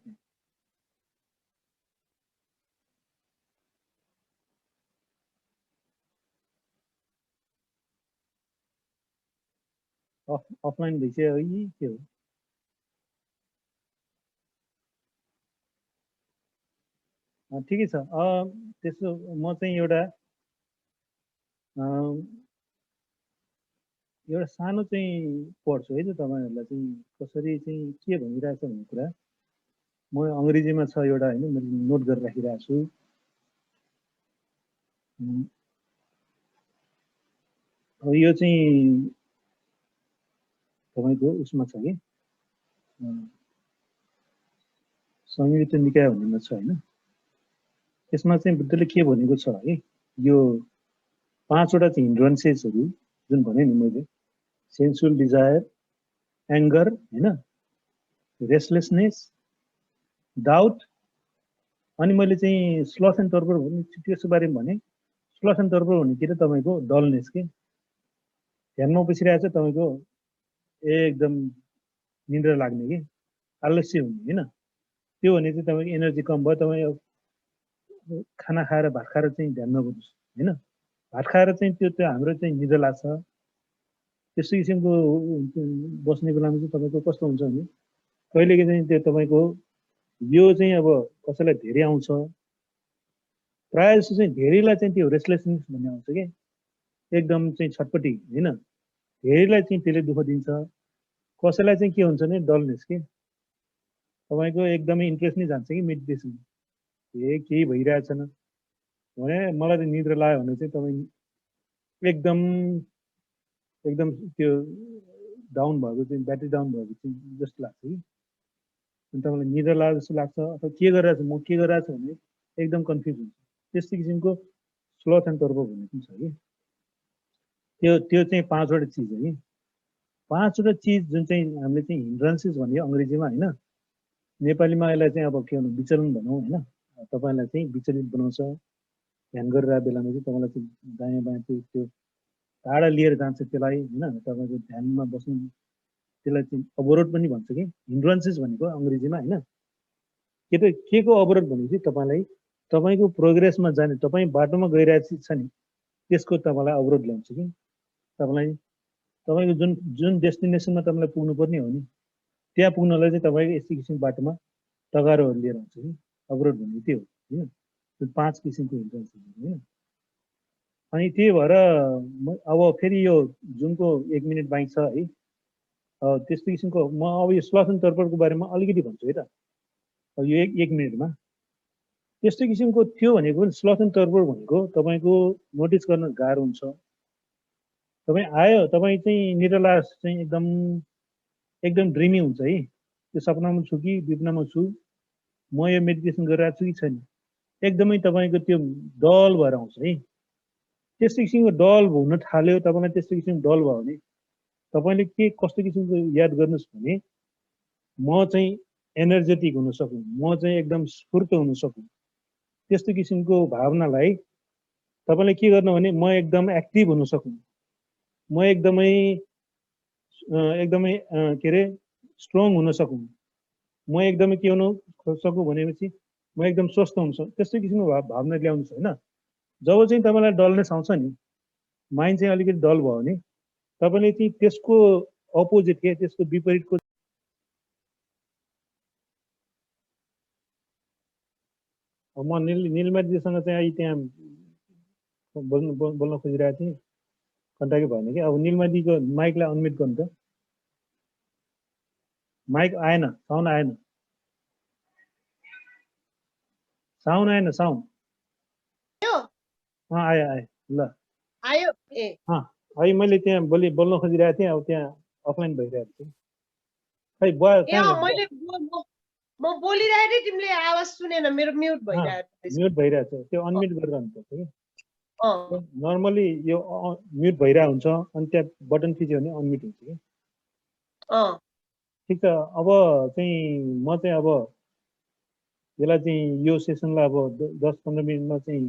अफलाइन भइसक्यो कि के हो? ठिकै छ। त्यसो म चाहिँ एउटा सानो चाहिँ पढ्छु है त तपाईँहरूलाई चाहिँ कसरी चाहिँ के भनिरहेछ भन्ने कुरा। म अङ्ग्रेजीमा छ एउटा होइन, मैले नोट गरेर राखिरहेको छु। अब यो चाहिँ तपाईँको उसमा छ कि संयुक्त निकाय भन्नेमा छ होइन। त्यसमा चाहिँ बुद्धले के भनेको छ है, यो 5वटा चाहिँ हिन्ड्रेन्सेसहरू जुन भने नि मैले, सेन्सुअल डिजायर, एङ्गर होइन, रेस्टलेसनेस, डाउट, अनि मैले चाहिँ स्लथ एन्ड टर्बर भने त्यसको बारेमा भने स्लथ एन्ड टर्बर भन्ने के त तपाईँको डलनेस के, ध्यानमा बसिरहेको छ तपाईँको एकदम निन्द्रा लाग्ने कि आलस्य हुने होइन। त्यो भने चाहिँ तपाईँको एनर्जी कम भयो। तपाईँ खाना खाएर भात खाएर चाहिँ ध्यान नगर्नुहोस् होइन। भात खाएर चाहिँ त्यो हाम्रो चाहिँ निद्रा लाग्छ। त्यस्तो किसिमको बस्ने बेलामा चाहिँ तपाईँको कस्तो हुन्छ भने कहिलेको चाहिँ त्यो तपाईँको यो चाहिँ अब कसैलाई धेरै आउँछ, प्रायः जस्तो चाहिँ धेरैलाई चाहिँ त्यो रेस्टलेसनेस भन्ने आउँछ कि एकदम चाहिँ छटपटी होइन, धेरैलाई चाहिँ त्यसले दुःख दिन्छ। कसैलाई चाहिँ के हुन्छ भने डलनेस के, तपाईँको एकदमै इन्ट्रेस्ट नै जान्छ कि मेडिटेसन, केही भइरहेको छैन भने मलाई चाहिँ निद्रा लाग्यो भने चाहिँ तपाईँ एकदम त्यो डाउन भएको चाहिँ ब्याट्री डाउन भएको चाहिँ जस्तो लाग्छ कि, अनि तपाईँलाई निद्रा लाग्यो जस्तो लाग्छ अथवा के गरिरहेको छु म के गरिरहेको छु भने एकदम कन्फ्युज हुन्छ। त्यस्तो किसिमको स्लथ एन्ड टर्बर भन्ने पनि छ कि त्यो चाहिँ 5वटा चिज हो कि। 5वटा चिज जुन चाहिँ हामीले चाहिँ हिन्ड्रेन्सेस भन्यो अङ्ग्रेजीमा होइन, नेपालीमा यसलाई चाहिँ अब के भनौँ विचलन भनौँ होइन। तपाईँलाई चाहिँ विचलित बनाउँछ। ध्यान गरिरहेको बेलामा चाहिँ तपाईँलाई चाहिँ दायाँ बायाँ त्यो टाढा लिएर जान्छ त्यसलाई होइन। तपाईँको ध्यानमा बस्नु त्यसलाई चाहिँ अवरोध पनि भन्छ कि हिन्ड्रेन्सेस भनेको अङ्ग्रेजीमा होइन। के को अवरोध भनेपछि तपाईँलाई तपाईँको प्रोग्रेसमा जाने, तपाईँ बाटोमा गइरहेको छ नि त्यसको तपाईँलाई अवरोध ल्याउँछ कि तपाईँलाई तपाईँको जुन डेस्टिनेसनमा तपाईँलाई पुग्नुपर्ने हो नि त्यहाँ पुग्नलाई चाहिँ तपाईँको यस्तो किसिमको बाटोमा टगारोहरू लिएर आउँछ कि अवरोध भनेको त्यो हो होइन। जुन 5 किसिमको हिन्ड्रेन्सेस होइन। अनि त्यही भएर अब फेरि यो जुनको 1 मिनट बाँकी छ है, त्यस्तो किसिमको म अब यो स्लथ एन्ड टर्बरको बारेमा अलिकति भन्छु है त। अब यो एक मिनटमा त्यस्तो किसिमको थियो भनेको पनि स्लथ एन्ड टर्बर भनेको तपाईँको नोटिस गर्न गाह्रो हुन्छ। तपाईँ आयो, तपाईँ चाहिँ निद्रा चाहिँ एकदम ड्रिमी हुन्छ है, त्यो सपनामा छु कि विपनामा छु, म यो मेडिटेसन गरिरहेको छु कि छैन, एकदमै तपाईँको त्यो डल भएर आउँछ है। त्यस्तो किसिमको डल हुन थाल्यो, तपाईँलाई त्यस्तो किसिमको डल भयो भने तपाईँले के कस्तो किसिमको याद गर्नुहोस् भने म चाहिँ एनर्जेटिक हुन सकौँ, म चाहिँ एकदम स्फूर्त हुन सकौँ, त्यस्तो किसिमको भावनालाई तपाईले के गर्नु भने म एकदम एक्टिभ हुन सकौँ, म एकदमै के अरे स्ट्रङ हुन सकौँ, म एकदमै के हुन सकौँ भनेपछि म एकदम स्वस्थ हुन्छ, त्यस्तो किसिमको भावना ल्याउनु छ होइन। जब चाहिँ तपाईँलाई डलनेस आउँछ नि, माइन्ड चाहिँ अलिकति डल भयो भने तपाईँले चाहिँ त्यसको अपोजिट के त्यसको विपरीतको म निलमाजीसँग चाहिँ अहिले त्यहाँ बोल्न खोजिरहेको थिएँ, कन्ट्याक्ट भएन कि। अब निलमाजीको माइकलाई अनम्युट गर्नु त। माइक आएन, साउन्ड आएन, साउन्ड आएन, साउन्ड आयो आयो ल आयो ए है मैले त्यहाँ बोल्न खोजिरहेको थिएँ, अब त्यहाँ अफलाइन भइरहेको थियो। खै मैले म बोलिरहेको थिएँ, तिमीले आवाज सुनेन, मेरो म्युट भइरहेको थियो। म्युट भइरहेको छ, त्यो अनम्युट गरेर हुनुपर्छ कि। नर्मली यो म्युट भइरहेको हुन्छ, अनि त्यहाँ बटन थिच्यो भने अनम्युट हुन्छ कि। ठिक छ, अब चाहिँ म चाहिँ अब यसलाई चाहिँ यो सेसनलाई अब 10-15 मिनटमा चाहिँ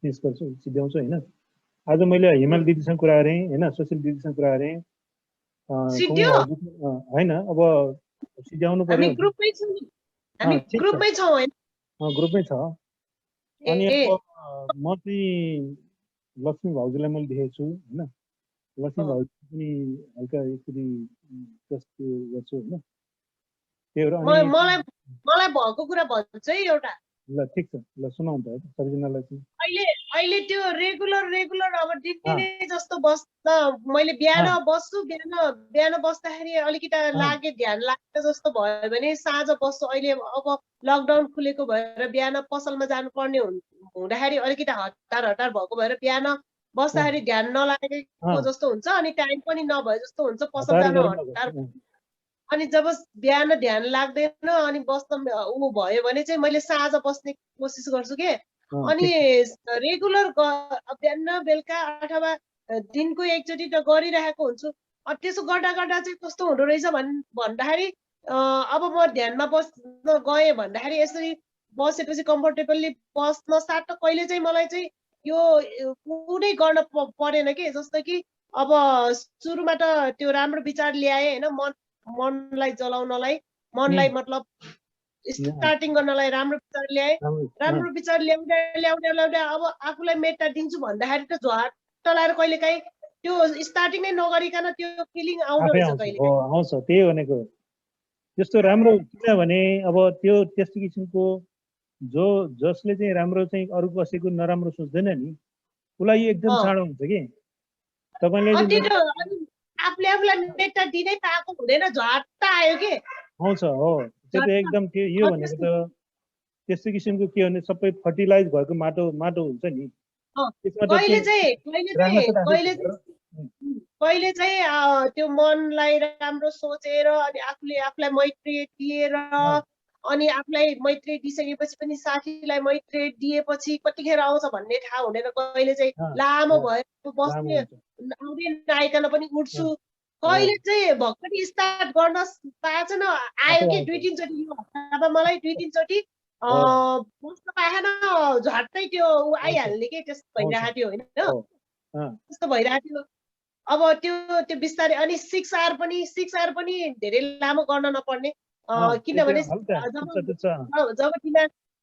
फिनिस गर्छु, सिध्याउँछु होइन। आज मैले हिमाल दिदीसँग कुरा गरेँ होइन, सुशील दिदीसँग कुरा गरेँ होइन। अब सिध्याउनु पर्यो, ग्रुपमै छ। अनि अब म चाहिँ लक्ष्मी भाउजूलाई मैले देखेको छु होइन, लक्ष्मी भाउजू पनि हल्का यसरी जस्तो गर्छु होइन। मलाई भएको कुरा भन्छु है एउटा। ल ठिक छ, ल सुनाउँ त सबैजनालाई चाहिँ। अहिले त्यो रेगुलर अब दिने जस्तो बस्दा मैले बिहान बस्छु, बिहान बस्दाखेरि अलिकति लागे ध्यान लाग्छ जस्तो भयो भने साँझ बस्छु। अहिले अब लकडाउन खुलेको भएर बिहान पसलमा जानुपर्ने हुँदाखेरि अलिकति हतार भएको भएर बिहान बस्दाखेरि ध्यान नलागेको जस्तो हुन्छ, अनि टाइम पनि नभए जस्तो हुन्छ, पसल जानु हतार। अनि जब बिहान ध्यान लाग्दैन अनि बस्न भयो भने चाहिँ मैले साँझ बस्ने कोसिस गर्छु के। अनि रेगुलर बिहान बेलुका अथवा दिनको एकचोटि त गरिरहेको हुन्छु। त्यसो गर्दा चाहिँ कस्तो हुँदो रहेछ भन्दाखेरि अब म ध्यानमा बस्न गएँ भन्दाखेरि यसरी बसेपछि कम्फर्टेबल्ली बस्न साथ त कहिले चाहिँ मलाई चाहिँ यो कुनै गर्न परेन कि। जस्तो कि अब सुरुमा त त्यो राम्रो विचार ल्याएँ होइन, मनलाई जलाउनलाई, मनलाई मतलब स्टार्टिङ गर्नलाई राम्रो विचार ल्याएँ। राम्रो विचार ल्याउँदै अब आफूलाई मेटा दिन्छु भन्दाखेरि त झट्ट लाएर कहिले काहीँ त्यो स्टार्टिङ नै नगरिकन त्यो फिलिङ आउँदो रहेछ कहिले आउँछ। त्यही भनेको त्यस्तो राम्रो, किनभने अब त्यो त्यस्तो किसिमको जसले चाहिँ राम्रो चाहिँ अरू कसैको नराम्रो सोच्दैन नि, उसलाई एकदम साह्रो हुन्छ कि। तपाईँले आफूले आफूलाई मेटा दिनै पाएको हुँदैन, झट्ट आयो कि आउँछ। हो त्यो त एकदम त्यो यो भनेको त त्यस्तो किसिमको के भने सबै फर्टिलाइज भएको माटो हुन्छ नि। कहिले चाहिँ त्यो मनलाई राम्रो सोचेर अनि आफूले आफूलाई मैत्री दिएर अनि आफूलाई मैत्री दिइसकेपछि पनि साथीलाई मैत्री दिएपछि कतिखेर आउँछ भन्ने थाहा हुँदैन। कहिले चाहिँ लामो भयो बस्ने आउँदै नआइकन पनि उठ्छु। कहिले चाहिँ भर्खरै स्टार्ट गर्न पाएछ न आयो कि 2-3 चोटि यो हप्तामा मलाई 2-3 चोटि बस्न पाएन, झट्टै त्यो आइहाल्ने कि। त्यस्तो भइरहेको थियो होइन, त्यस्तो भइरहेको थियो। अब त्यो बिस्तारै अनि 6 आवर पनि धेरै लामो गर्न नपर्ने, किनभने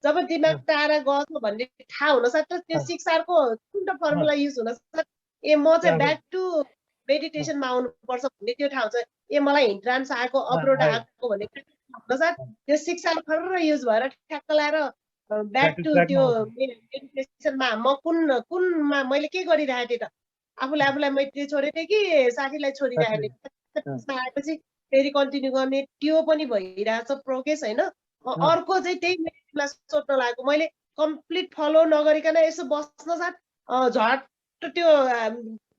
जब दिमाग टाढा गछ भन्ने थाहा हुन सक्छ। त्यो 6 आवरको कुन त फर्मुला युज हुन सक्छ, ए म चाहिँ ब्याक टु मेडिटेसनमा आउनुपर्छ भन्ने त्यो थाहा हुन्छ। ए मलाई हिन्ट्रान्स आएको, अवरोध आएको भन्ने हुनसाथ त्यो 6 आवर खर्र युज भएर ठ्याक्क लाएर ब्याक टु त्यो मेडिटेसनमा म कुनमा मैले के गरिरहेको थिएँ त, आफूलाई मैत्री छोडेको थिएँ कि साथीलाई छोडिरहेको थिएँ। आएपछि फेरि कन्टिन्यू गर्ने त्यो पनि भइरहेछ प्रोग्रेस होइन। अर्को चाहिँ त्यही मेडिटेसनलाई सोध्न लागेको, मैले कम्प्लिट फलो नगरिकन यसो बस्न साथ झट्ट त्यो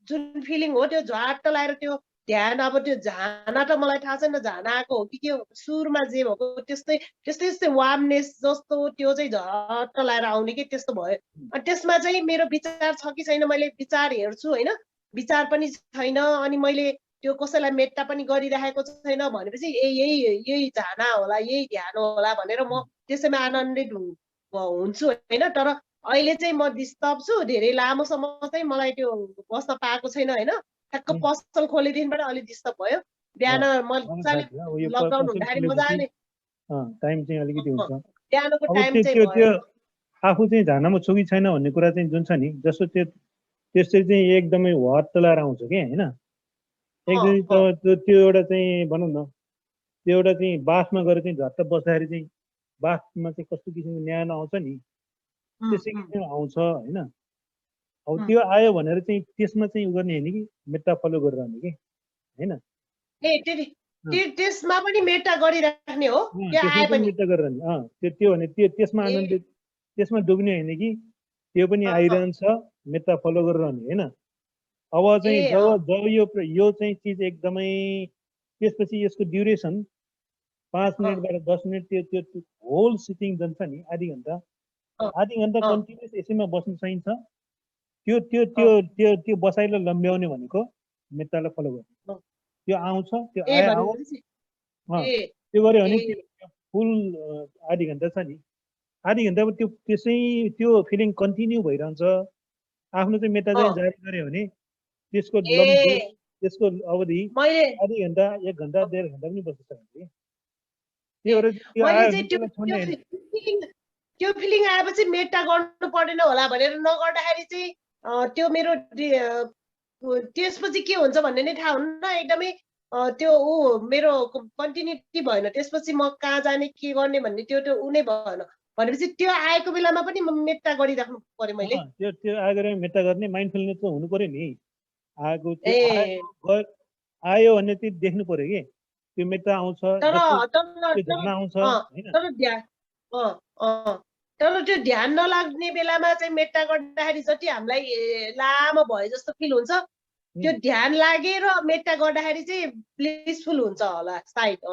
जुन फिलिङ हो त्यो झट्ट लाएर त्यो ध्यान, अब त्यो झाना त मलाई थाहा छैन झाना आएको हो कि के सुरमा जे भएको त्यस्तै वार्मनेस जस्तो त्यो चाहिँ झट्ट लाएर आउने कि त्यस्तो भयो। अनि त्यसमा चाहिँ मेरो विचार छ कि छैन, मैले विचार हेर्छु होइन, विचार पनि छैन। अनि मैले त्यो कसैलाई मेट्टा पनि गरिरहेको छैन भनेपछि यही झाना होला, यही ध्यान होला भनेर म त्यसैमा आनन्दित हुन्छु होइन, तर अहिले चाहिँ म डिस्टर्ब छु, धेरै लामो समय चाहिँ मलाई त्यो बस्न पाएको छैन होइन। ठ्याक्क पसल खोलेदेखिबाट अलिक डिस्टर्ब भयो। बिहान मजाले अब यो लकडाउन पसल हुँदाखेरि खोलेपछि मजाले टाइम चाहिँ अलिकति हुन्छ। बिहानको अब टाइम चाहिँ त्यो भयो। आफू चाहिँ झानामा छु कि छैन भन्ने कुरा चाहिँ जुन छ नि, जस्तो त्यसरी चाहिँ एकदमै वाट लाएर आउँछ कि होइन। एकदमै त्यो एउटा चाहिँ भनौँ न, त्यो एउटा चाहिँ बासमा गएर चाहिँ झट्ट बस्दाखेरि चाहिँ बासमा चाहिँ कस्तो किसिमको न्यानो आउँछ नि, त्यसै किसिमको आउँछ होइन। अब त्यो आयो भनेर चाहिँ त्यसमा चाहिँ उ गर्ने होइन कि, मेटा फलो गरिरहने कि होइन। त्यसमा पनि मेटा गरिराख्ने हो, त्यसमा पनि मेटा गरिरहने। त्यो भने त्यसमा आनन्द, त्यसमा डुब्ने होइन कि, त्यो पनि आइरहन्छ, मेटा फलो गरिरहने होइन। अब चाहिँ जब यो चाहिँ चिज एकदमै, त्यसपछि यसको ड्युरेसन 5 मिनटबाट 10 मिनट, त्यो होल सिटिङ जुन छ नि, आधी घन्टा कन्टिन्युस यसैमा बस्न सकिन्छ। त्यो त्यो त्यो त्यो त्यो बसाइलाई लम्ब्याउने भनेको मेटालाई फलो गर्ने। त्यो आउँछ, त्यो त्यो गऱ्यो भने त्यो फुल आधी घन्टा छ नि, आधी घन्टामा त्यो फिलिङ कन्टिन्यू भइरहन्छ। आफ्नो चाहिँ मेटा चाहिँ जारी गऱ्यो भने त्यसको अवधि आधी घन्टा, 1 घन्टा, 1.5 घन्टा पनि बस्न सकिन्छ। त्यो फिलिङ आएपछि मेटा गर्नु पर्दैन होला भनेर नगर्दाखेरि चाहिँ त्यो मेरो त्यसपछि के हुन्छ भन्ने नै थाहा हुन्न एकदमै। त्यो मेरो कन्टिन्युटी भएन, त्यसपछि म कहाँ जाने के गर्ने भन्ने त्यो उ नै भएन भनेपछि त्यो आएको बेलामा पनि मेटा गरिराख्नु पर्यो मैले। त्यो आएर मेटा गर्ने माइन्डफुलनेस त हुनु पर्यो नि। आयो भने चाहिँ देख्नु पर्यो कि त्यो मेटा आउँछ, आउँछ तर त्यो ध्यान नलाग्ने बेलामा चाहिँ मेटा गर्दाखेरि जति हामीलाई लामो भयो जस्तो फिल हुन्छ, त्यो ध्यान लागेर मेटा गर्दाखेरि चाहिँ ब्लिसफुल हुन्छ होला सायद।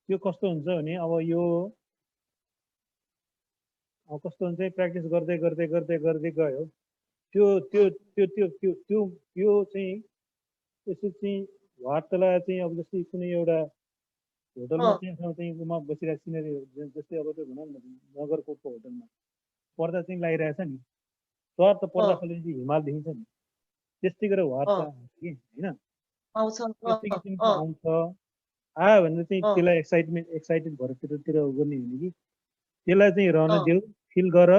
त्यो कस्तो हुन्छ भने अब यो कस्तो हुन्छ, प्र्याक्टिस गर्दै गर्दै गर्दै गर्दै गयो, त्यो त्यो त्यो त्यो त्यो त्यो त्यो चाहिँ त्यसो चाहिँ वार्ताला चाहिँ अब जस्तै कुनै एउटा होटलमा चाहिँ उमा बसिरहेको सिनेरी, जस्तै अब त्यो भनौँ न नगरकोटको होटलमा पर्दा चाहिँ लगाइरहेछ नि, तर त पर्दा खोलेपछि हिमाल देखिन्छ नि, त्यस्तै गरेर वार्ता आउँछ कि होइन। त्यस्तै किसिमको आउँछ, आयो भने चाहिँ त्यसलाई एक्साइटेड भएर त्यतातिर गर्ने होइन कि, त्यसलाई चाहिँ रहन देऊ, फिल गर,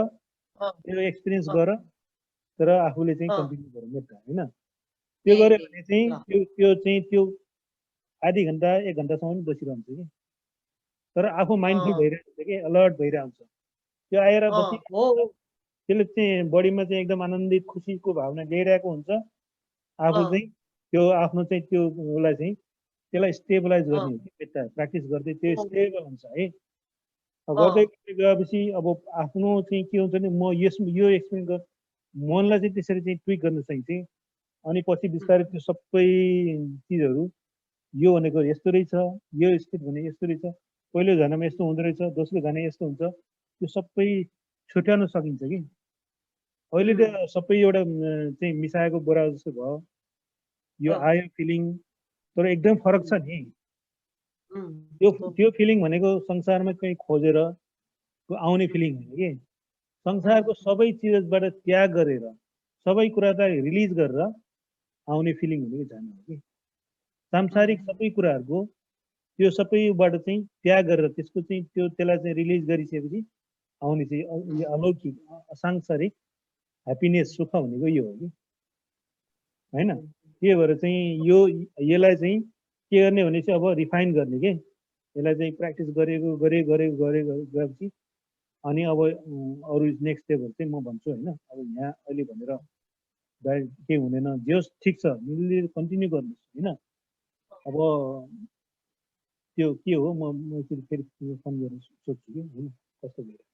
त्यो एक्सपिरियन्स गर, तर आफूले चाहिँ कन्टिन्यू गर मेटा होइन। त्यो गऱ्यो भने चाहिँ त्यो आधी घन्टा 1 घन्टासम्म पनि बसिरहन्छ कि, तर आफू माइन्डफुल भइरहेको हुन्छ कि, अलर्ट भइरहेको हुन्छ। त्यो आएर बसिरहेको त्यसले चाहिँ बडीमा चाहिँ एकदम आनन्दित खुसीको भावना ल्याइरहेको हुन्छ। आफू चाहिँ त्यो आफ्नो चाहिँ त्यो उसलाई चाहिँ त्यसलाई स्टेबलाइज गर्ने हो कि मेटा प्र्याक्टिस गर्दै त्यो स्टेबल हुन्छ है। गर्दै गर्दै गएपछि अब आफ्नो चाहिँ के हुन्छ नि, म यो एक्सपिरियन्स मनलाई चाहिँ त्यसरी चाहिँ ट्विक गर्न सकिन्छ। अनि पछि बिस्तारै त्यो सबै चिजहरू, यो भनेको यस्तो रहेछ, यो स्टेट भने यस्तो रहेछ, पहिलो झनामा यस्तो हुँदो रहेछ, दोस्रो झना यस्तो हुन्छ, त्यो सबै छुट्याउन सकिन्छ कि। अहिले त सबै एउटा चाहिँ मिसाएको बोरा जस्तो भयो, यो आयो फिलिङ, तर एकदम फरक छ नि। त्यो फिलिङ भनेको संसारमा कहीँ खोजेर आउने फिलिङ होइन कि, संसारको सबै चिजबाट त्याग गरेर, सबै कुरालाई रिलिज गरेर आउने फिलिङ भनेको जानु हो कि। सांसारिक सबै कुराहरूको त्यो सबैबाट चाहिँ त्याग गरेर त्यसलाई चाहिँ रिलिज गरिसकेपछि आउने चाहिँ अलौकिक असांसारिक ह्याप्पिनेस, सुख भनेको यो हो कि होइन। त्यही भएर चाहिँ यसलाई चाहिँ के गर्ने भने चाहिँ अब रिफाइन गर्ने के, यसलाई चाहिँ प्र्याक्टिस गएपछि अनि अब अरू नेक्स्ट स्टेपहरू चाहिँ म भन्छु होइन। अब यहाँ अहिले भनेर केही हुँदैन, जे होस् ठिक छ, मिलेर कन्टिन्यू गर्नुहोस् होइन। अब त्यो के हो, म फेरि फोन गरेर सोध्छु कि होइन कस्तो भइरहेको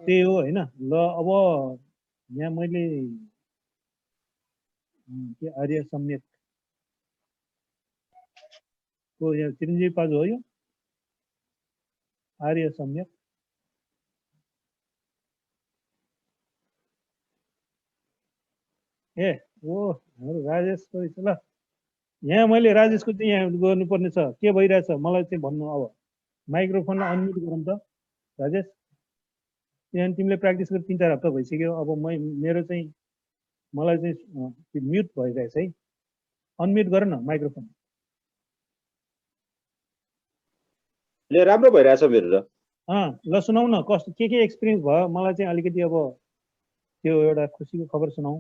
त्यही हो होइन। ल अब यहाँ मैले के आर्य सम्यक को यहाँ चिरञ्जीवी पाजु हो, यो आर्य सम्यक ओ हाम्रो राजेश रहेछ। ल यहाँ मैले राजेशको चाहिँ यहाँ गर्नुपर्ने छ, के भइरहेछ मलाई चाहिँ भन्नु। अब माइक्रोफोनलाई अनम्युट गरौँ त राजेश। त्यहाँदेखि तिमीले प्र्याक्टिस गरेर 3-4 हप्ता भइसक्यो। अब मेरो चाहिँ मलाई चाहिँ म्युट भइरहेछ है। अनम्युट गर न माइक्रोफोन। ले राम्रो भइरहेछ मेरो र। ल सुनाउ न कस्तो के एक्सपिरियन्स भयो मलाई चाहिँ अलिकति अब त्यो एउटा खुसीको खबर सुनाऊ।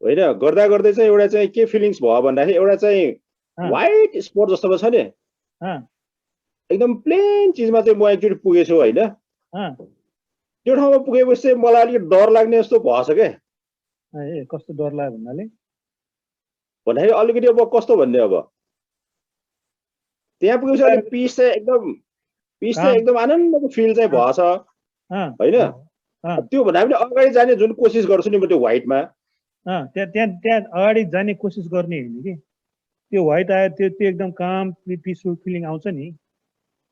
होइन गर्दा गर्दै चाहिँ एउटा चाहिँ के फिलिङ्स भयो भन्दाखेरि एउटा चाहिँ व्हाइट स्पट जस्तो छ नि एकदम प्लेन चिजमा चाहिँ म एकचोटि पुगेछु होइन। त्यो ठाउँमा पुगेपछि चाहिँ मलाई अलिकति डर लाग्ने जस्तो भएछ क्या। ए कस्तो डर लाग्यो भन्दाखेरि अलिकति अब कस्तो भन्ने अब त्यहाँ पुगेपछि अलिक पिस चाहिँ एकदम आनन्दको फिल चाहिँ भएछ होइन। त्यो भन्दा पनि अगाडि जाने जुन कोसिस गर्छु नि म त्यो व्हाइटमा त्यहाँ अगाडि जाने कोसिस गर्ने होइन कि त्यो व्हाइट आयो त्यो एकदम काम पिसफुल फिलिङ आउँछ नि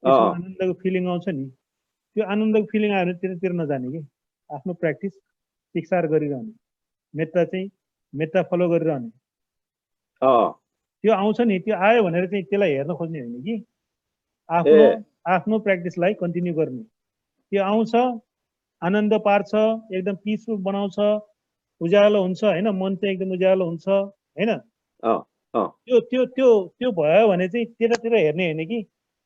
आनन्दको फिलिङ आउँछ नि। त्यो आनन्दको फिलिङ आयो भने त्यतातिर नजाने कि आफ्नो प्र्याक्टिस शिक्षार गरिरहने मेत्ता फलो गरिरहने त्यो आउँछ नि। त्यो आयो भनेर चाहिँ त्यसलाई हेर्न खोज्ने होइन कि आफ्नो प्र्याक्टिसलाई कन्टिन्यू गर्ने। त्यो आउँछ आनन्द पार्छ एकदम पिसफुल बनाउँछ उज्यालो हुन्छ होइन। मन चाहिँ एकदम उज्यालो हुन्छ होइन। त्यो त्यो त्यो त्यो भयो भने चाहिँ त्यतातिर हेर्ने होइन कि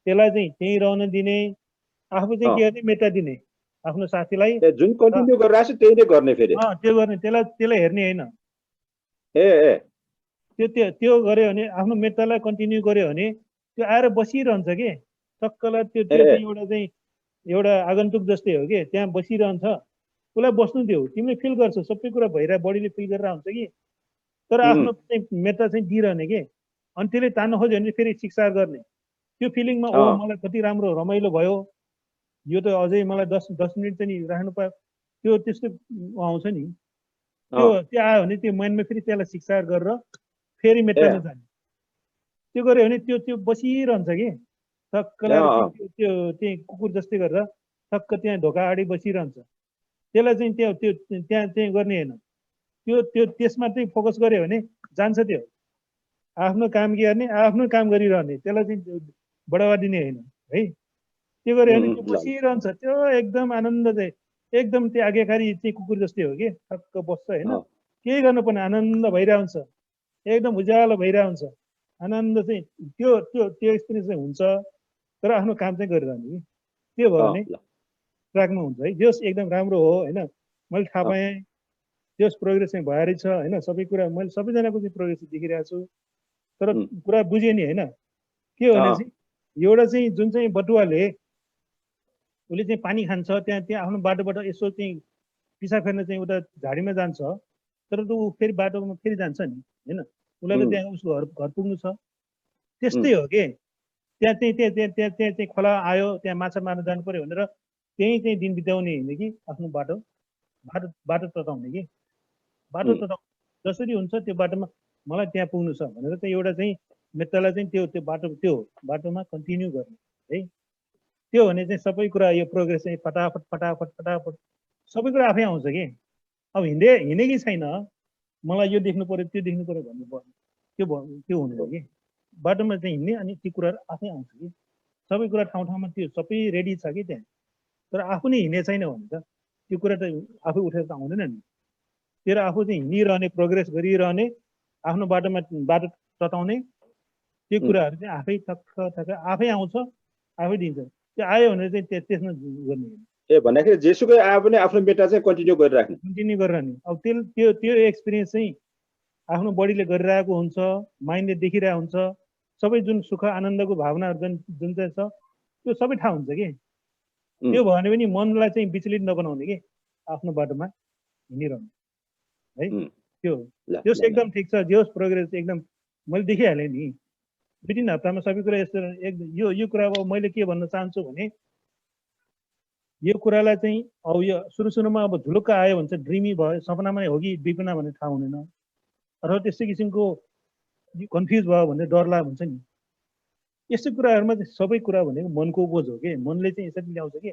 त्यसलाई चाहिँ त्यहीँ रहन दिने। आफू चाहिँ के गर्ने मेटा दिने आफ्नो साथीलाई जुन कन्टिन्यू गरिरहेको छ त्यही नै गर्ने फेरि त्यो गर्ने त्यसलाई हेर्ने होइन। त्यो गर्यो भने आफ्नो मेटालाई कन्टिन्यू गर्यो भने त्यो आएर बसिरहन्छ कि टक्कलाई त्यो चाहिँ एउटा आगन्तुक जस्तै हो कि त्यहाँ बसिरहन्छ। उसलाई बस्नु देऊ तिमीले फिल गर्छौ सबै कुरा भइरहेको बडीले फिल गरेर हुन्छ कि तर आफ्नो मेटा चाहिँ दिइरहने कि अनि त्यसले तान्न खोज्यो भने फेरि शिक्षा गर्ने त्यो फिलिङमा ओ मलाई कति राम्रो रमाइलो भयो यो त अझै मलाई 10 मिनट चाहिँ राख्नु पायो त्यो त्यस्तो आउँछ नि। त्यो आयो भने त्यो माइन्डमा फेरि त्यसलाई शिक्षा गरेर फेरि मेटामा जाने। त्यो गर्यो भने त्यो बसिरहन्छ कि टक्कलाई त्यो त्यही कुकुर जस्तै गरेर टक्क त्यहाँ ढोका अगाडि बसिरहन्छ। त्यसलाई चाहिँ त्यहाँ चाहिँ गर्ने होइन। त्यसमा चाहिँ फोकस गर्यो भने जान्छ त्यो आफ्नो काम गर्ने आफ्नो काम गरिरहने त्यसलाई चाहिँ बढावा दिने होइन है। त्यो गर्यो भने त्यो बसिरहन्छ त्यो एकदम आनन्द चाहिँ एकदम त्यो आज्ञाकारी चाहिँ कुकुर जस्तै हो कि टक्क बस्छ होइन। केही गर्नु पर्ने आनन्द भइरहन्छ एकदम उज्यालो भइरहन्छ आनन्द चाहिँ त्यो एक्सपिरियन्स चाहिँ हुन्छ तर आफ्नो काम चाहिँ गरिरहने कि त्यो भयो भने ट्र्याकमा हुन्छ है। जस एकदम राम्रो हो होइन। मैले थाहा पाएँ जस प्रोग्रेस चाहिँ भएरै छ होइन। सबै कुरा मैले सबैजनाको चाहिँ प्रोग्रेस देखिरहेको छु तर कुरा बुझेँ नि होइन। के हो भने चाहिँ एउटा चाहिँ जुन चाहिँ बटुवाले उसले चाहिँ पानी खान्छ त्यहाँ आफ्नो बाटोबाट यसो चाहिँ पिसाब फेर्न चाहिँ उता झाडीमा जान्छ तर त ऊ फेरि बाटोमा फेरि जान्छ नि होइन। उसलाई त त्यहाँ उसको घर पुग्नु छ। त्यस्तै हो कि त्यहाँ चाहिँ खोला आयो त्यहाँ माछा मार्न जानु पर्यो भनेर त्यहीँ चाहिँ दिन बिताउने होइन कि आफ्नो बाटो तताउने कि बाटो तताउने जसरी हुन्छ त्यो बाटोमा मलाई त्यहाँ पुग्नु छ भनेर चाहिँ एउटा चाहिँ मेटालाई चाहिँ त्यो बाटोमा कन्टिन्यू गर्ने है। त्यो भने चाहिँ सबै कुरा यो प्रोग्रेस चाहिँ फटाफट सबै कुरा आफै आउँछ कि अब हिँडे कि छैन मलाई यो देख्नु पर्यो त्यो देख्नु पर्यो भन्नु पर्ने त्यो हुनु हो कि बाटोमा चाहिँ हिँड्ने अनि ती कुराहरू आफै आउँछ कि सबै कुरा ठाउँमा त्यो सबै रेडी छ कि त्यहाँ तर आफू नै हिँडे छैन भने त त्यो कुरा त आफै उठेर त आउँदैन नि। तर आफू चाहिँ हिँडिरहने प्रोग्रेस गरिरहने आफ्नो बाटो तताउने त्यो कुराहरू चाहिँ आफै ठक्क आफै आउँछ आफै दिन्छ। त्यो आयो भने चाहिँ त्यसमा गर्ने भन्दाखेरि जेसुकै आयो भने आफ्नो मेटा चाहिँ कन्टिन्यू गरिरहने। अब त्यो एक्सपिरियन्स चाहिँ आफ्नो बडीले गरिरहेको हुन्छ माइन्डले देखिरहेको हुन्छ सबै जुन सुख आनन्दको भावनाहरू जुन चाहिँ छ त्यो सबै थाहा हुन्छ कि त्यो भयो भने पनि मनलाई चाहिँ विचलित नबनाउने कि आफ्नो बाटोमा हिँडिरहनु है। त्यो एकदम ठिक छ जोस प्रोग्रेस एकदम मैले देखिहालेँ नि 2-3 हप्तामा सबै कुरा यस्तो यो कुरा अब मैले के भन्न चाहन्छु भने यो कुरालाई चाहिँ अब यो सुरुमा अब झुलुक्क आयो भने चाहिँ ड्रिमी भयो सपनामा हो कि विपना भन्ने थाहा हुँदैन अथवा त्यस्तै किसिमको कन्फ्युज भयो भने डर लाग्यो हुन्छ नि। यस्तो कुराहरूमा चाहिँ सबै कुरा भनेको मनको उपज हो कि मनले चाहिँ यसरी ल्याउँछ कि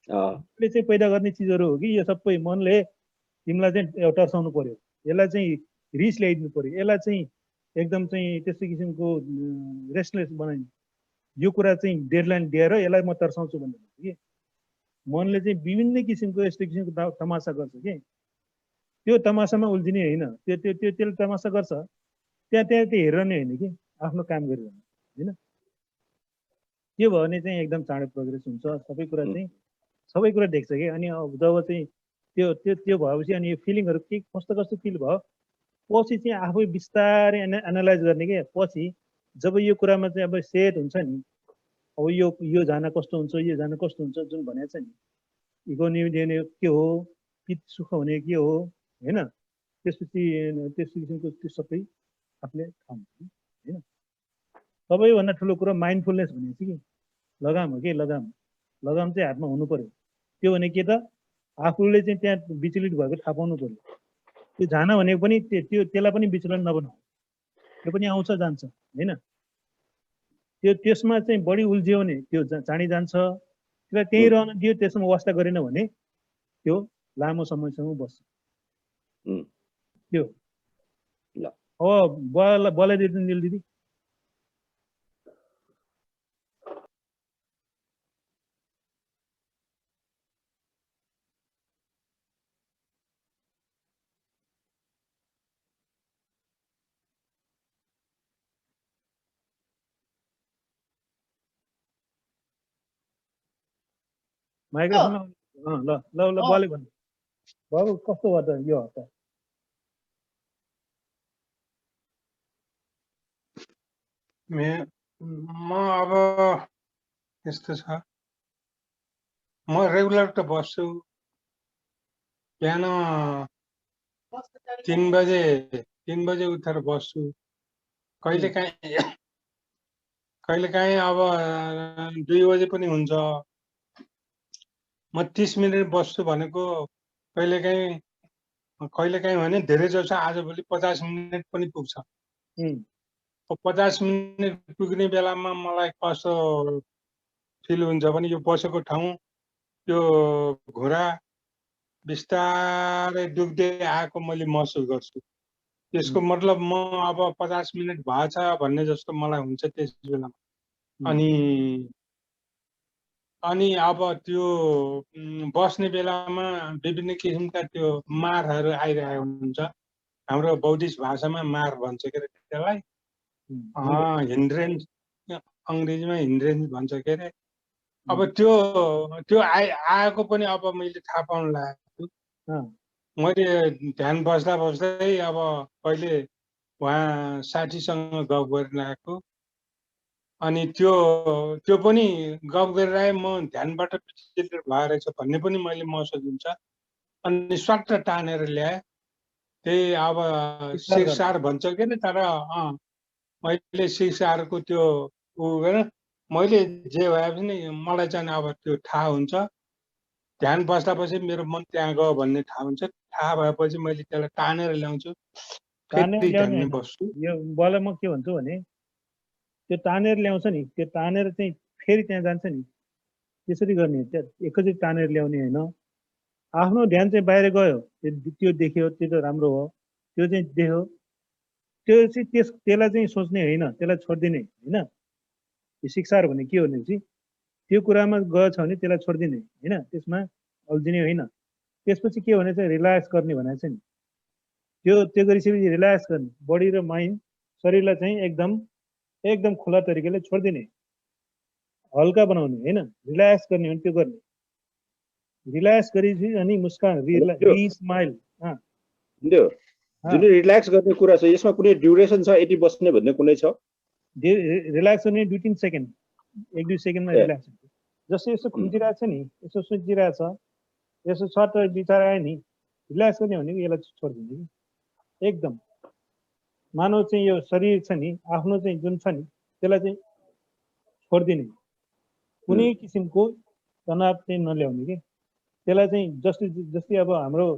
मनले चाहिँ पैदा गर्ने चिजहरू हो कि यो सबै मनले तिमीलाई चाहिँ टर्साउनु पर्यो यसलाई चाहिँ रिस ल्याइदिनु पर्यो यसलाई चाहिँ एकदम चाहिँ त्यस्तो किसिमको रेस्टलेस बनाइदिनु यो कुरा चाहिँ डेडलाइन दिएर यसलाई म तर्साउँछु भन्ने कि मनले चाहिँ विभिन्न किसिमको यस्तो किसिमको तमासा गर्छ कि त्यो तमासामा उल्झिने होइन, त्यसले तमासा गर्छ त्यहाँ हेरेर नै होइन कि आफ्नो काम गरिरहनु होइन। त्यो भयो भने चाहिँ एकदम चाँडो प्रोग्रेस हुन्छ, सबै कुरा देख्छ कि। अनि जब चाहिँ त्यो भएपछि अनि यो फिलिङहरू के कस्तो फिल भयो पछि चाहिँ आफै बिस्तारै एनालाइज गर्ने के। पछि जब यो कुरामा चाहिँ अब सेट हुन्छ नि, अब यो जान कस्तो हुन्छ, यो जान कस्तो हुन्छ जुन भनेको छ नि, इगो निभ्ने के हो, पित सुख हुने के हो होइन, त्यसपछि त्यस्तो किसिमको त्यो सबै आफूले थाहा हुन्छ होइन। सबैभन्दा ठुलो कुरो माइन्डफुलनेस भनेको चाहिँ कि लगाम हो कि लगाम चाहिँ हातमा हुनु पर्यो। त्यो भने के त आफूले चाहिँ त्यहाँ विचलित भएको थाहा पाउनु पर्यो। त्यो जान भनेको पनि त्यसलाई पनि विचलन नबनाऊ, त्यो पनि आउँछ जान्छ होइन। त्यसमा चाहिँ बढी उल्झ्यो भने त्यो चाँडी जान्छ, त्यसलाई त्यहीँ रहन दियो, त्यसमा वास्ता गरेन भने त्यो लामो समयसम्म बस्छ। त्यो अब बोलाइदिनु निल दिदी। माइक्रोफोन ल बोले भन्नु बाबु कस्तो भयो त यो हप्ता? म अब यस्तो छ, म रेगुलर त बस्छु, बिहान 3 बजे उठेर बस्छु। कहिलेकाहीँ अब 2 बजे पनि हुन्छ। म 30 मिनट बस्छु भनेको कहिलेकाहीँ भने धेरै जसो आजभोलि 50 मिनट पनि पुग्छ। 50 मिनट पुग्ने बेलामा मलाई कस्तो फिल हुन्छ भने यो बसेको ठाउँ यो घुँडा बिस्तारै दुख्दै आएको मैले महसुस गर्छु। त्यसको मतलब म अब 50 मिनट भएछ भन्ने जस्तो मलाई हुन्छ त्यस बेलामा। अनि अब त्यो बस्ने बेलामा विभिन्न किसिमका त्यो मारहरू आइरहेको हुन्छ। हाम्रो बौद्धिस्ट भाषामा मार भन्छ के अरे त्यसलाई, हिन्ड्रेन्स, अङ्ग्रेजीमा हिन्ड्रेन्स भन्छ के अरे। अब त्यो आएको पनि अब मैले थाहा पाउनु लागेको छु। मैले ध्यान बस्दै अब कहिले उहाँ साथीसँग गफ गरिरहेको, अनि त्यो पनि गफ गरिरहे म ध्यानबाट विचलित भएरहेछ भन्ने पनि मैले महसुस हुन्छ। अनि स्वाट टानेर ल्याए, त्यही अब शिरसार भन्छ के नि, तर मैले शिरसारको त्यो मैले जे भए पनि मलाई चाहिँ अब त्यो थाहा हुन्छ। ध्यान बस्दापछि मेरो मन त्यहाँ गयो भन्ने थाहा हुन्छ। थाहा भएपछि मैले त्यसलाई टानेर ल्याउँछु, ध्यान बस्छु। यो बल म के भन्छु भने त्यो तानेर ल्याउँछ नि, त्यो तानेर चाहिँ फेरि त्यहाँ जान्छ नि, त्यसरी गर्ने। एकैचोटि तानेर ल्याउने होइन। आफ्नो ध्यान चाहिँ बाहिर गयो, त्यो देख्यो, त्यो त राम्रो हो, त्यो चाहिँ देख्यो, त्यो चाहिँ त्यसलाई चाहिँ सोच्ने होइन, त्यसलाई छोडिदिने होइन। यो शिक्षाहरू भने के हो भनेपछि त्यो कुरामा गएछ भने त्यसलाई छोडिदिने होइन, त्यसमा अल्झिने होइन। त्यसपछि के भने चाहिँ रिल्याक्स गर्ने भनेको छ नि, त्यो गरिसकेपछि रिल्याक्स गर्ने, बडी र माइन्ड शरीरलाई चाहिँ एकदम खुला तरिकाले छोडिदिने, हल्का बनाउने होइन, रिल्याक्स गर्ने भने त्यो गर्ने। रिल्याक्स गरेपछि अनि मुस्कान, स्माइल। जुन रिल्याक्स गर्ने कुरा छ यसमा कुनै ड्युरेसन छ, यति बस्ने भन्ने कुनै छ? रिल्याक्स गर्ने 2-3 सेकेन्ड, 1-2 सेकेन्डमा रिल्याक्स हुन्छ। जस्तो यसो खुम्चिरहेको छ नि, यसो सोचिरहेको छ, यसो सर्ट विचार आयो नि, रिल्याक्स गर्ने भनेको यसलाई छोडिदिने कि एकदम। मानव चाहिँ यो शरीर छ नि, आफ्नो चाहिँ जुन छ नि त्यसलाई चाहिँ छोडिदिने, कुनै किसिमको तनाव चाहिँ नल्याउने कि। त्यसलाई चाहिँ जस्तै अब हाम्रो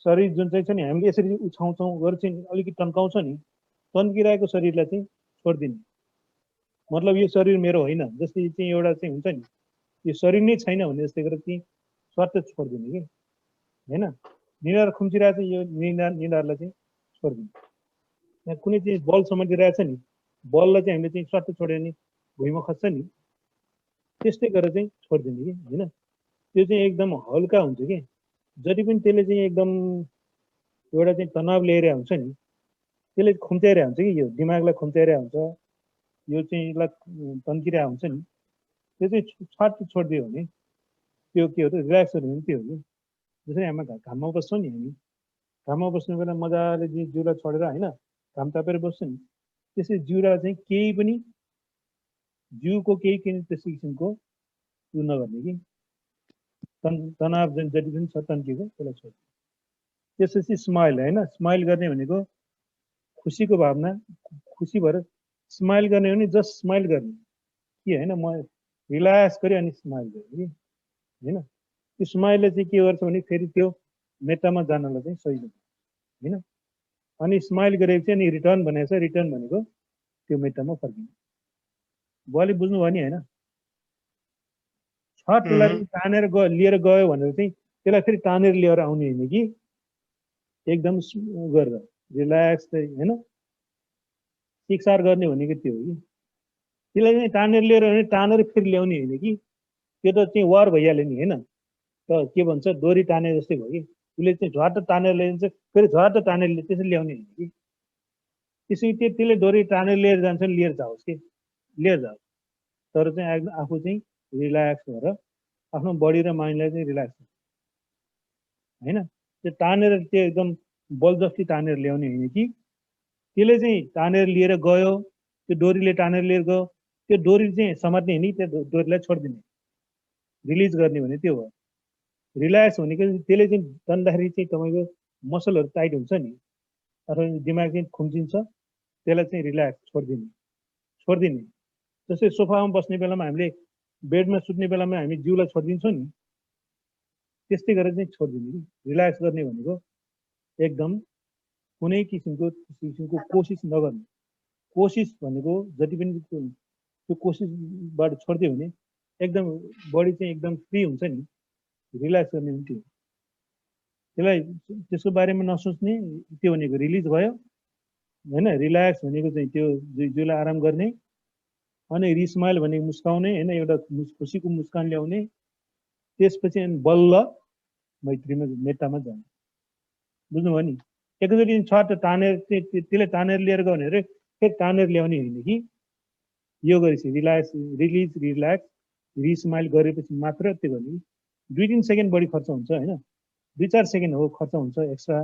शरीर जुन चाहिँ छ नि, हामीले यसरी उछाउँछौँ गरेर चाहिँ अलिकति तन्काउँछ नि, तन्किरहेको शरीरलाई चाहिँ छोडिदिने। मतलब यो शरीर मेरो होइन जस्तै चाहिँ एउटा चाहिँ हुन्छ नि, यो शरीर नै छैन भने जस्तै गरेर चाहिँ स्वाट छोडिदिने कि होइन। निधार खुम्चिरहेको छ, यो निधारलाई चाहिँ छोडिदिने। यहाँ कुनै चाहिँ बल समातिरहेको छ नि, बललाई चाहिँ हामीले चाहिँ स्वाट छोड्यो भने भुइँमा खस्छ नि त्यस्तै गरेर चाहिँ छोडिदिने कि होइन त्यो चाहिँ एकदम हल्का हुन्छ कि जति पनि त्यसले चाहिँ एकदम एउटा चाहिँ तनाव लिएर हुन्छ नि त्यसले खुम्च्याइरहेको हुन्छ कि यो दिमागलाई खुम्च्याइरहेको हुन्छ यो चाहिँ यसलाई तन्किरहेको हुन्छ नि त्यो चाहिँ छाट छोडिदियो भने त्यो के हो त रिल्याक्स हुने त्यो हो कि जसरी हामी घाममा बस्छौँ नि हामी घाममा बस्ने बेला मजाले जिउलाई छोडेर होइन घाम तापेर बस्छौँ नि त्यसरी जिउलाई चाहिँ केही पनि जिउको केही त्यस्तो किसिमको उयो नगर्ने कि तनाव जति पनि छ तन्किएको त्यसलाई छोड्ने त्यसपछि स्माइल होइन स्माइल गर्ने भनेको खुसीको भावना खुसी भएर स्माइल गर्ने हो भने जस्ट स्माइल गर्ने कि होइन म रिल्याक्स गरेँ अनि स्माइल गरेँ कि होइन त्यो स्माइलले चाहिँ के गर्छ भने फेरि त्यो मेटामा जानलाई चाहिँ सही हुन्छ होइन अनि स्माइल गरेको चाहिँ अनि रिटर्न भनेको छ रिटर्न भनेको त्यो मेटामा फर्किने बुवाले बुझ्नुभयो नि होइन छ त्यसलाई तानेर लिएर गयो भनेर चाहिँ त्यसलाई फेरि तानेर लिएर आउने होइन कि एकदम गरेर रिल्याक्स चाहिँ होइन शिक्षार गर्ने भनेको त्यो हो कि त्यसलाई चाहिँ तानेर लिएर भने तानेर फेरि ल्याउने होइन कि त्यो त चाहिँ वार भइहाल्यो नि होइन त के भन्छ डोरी ताने जस्तै भयो कि उसले चाहिँ झ्वाट तानेर ल्याइदिन्छ फेरि झ्वाट तानेर त्यसरी ल्याउने होइन कि त्यसरी त्यसले डोरी तानेर लिएर जान्छ लिएर जाओस् कि लिएर जाओस् तर चाहिँ आफू चाहिँ रिल्याक्स भएर आफ्नो बडी र माइन्डलाई चाहिँ रिल्याक्स होइन त्यो तानेर त्यो एकदम बलजफ्ती तानेर ल्याउने होइन कि त्यसले चाहिँ तानेर लिएर गयो त्यो डोरीले तानेर लिएर गयो त्यो डोरी चाहिँ समात्ने होइन त्यो डोरीलाई छोडिदिने रिलिज गर्ने भने त्यो हो रिल्याक्स भनेको त्यसले चाहिँ तान्दाखेरि चाहिँ तपाईँको मसलहरू टाइट हुन्छ नि अथवा दिमाग चाहिँ खुम्चिन्छ त्यसलाई चाहिँ रिल्याक्स छोडिदिने जस्तै सोफामा बस्ने बेलामा हामीले बेडमा सुत्ने बेलामा हामी जिउलाई छोडिदिन्छौँ नि त्यस्तै गरेर चाहिँ छोडिदिने कि रिल्याक्स गर्ने भनेको एकदम कुनै किसिमको कोसिस नगर्ने कोसिस भनेको जति पनि त्यो कोसिसबाट छोडिदियो भने एकदम बडी चाहिँ एकदम फ्री हुन्छ नि रिल्याक्स गर्ने पनि त्यो त्यसलाई त्यसको बारेमा नसोच्ने त्यो भनेको रिलिज भयो होइन रिल्याक्स भनेको चाहिँ त्यो जिउलाई आराम गर्ने अनि रिस्माइल भनेको मुस्काउने होइन एउटा खुसीको मुस्कान ल्याउने त्यसपछि अनि बल्ल मैत्रीमा मेटामा जाने बुझ्नुभयो नि एकैचोटि छट तानेर त्यसले तानेर लिएर गयो भने फेरि तानेर ल्याउने होइन कि यो गरेपछि रिल्याक्स रिलिज रिल्याक्स रिस्माइल गरेपछि मात्र त्यो गर्ने 2-3 सेकेन्ड बढी खर्च हुन्छ होइन 2-4 सेकेन्ड हो खर्च हुन्छ एक्स्ट्रा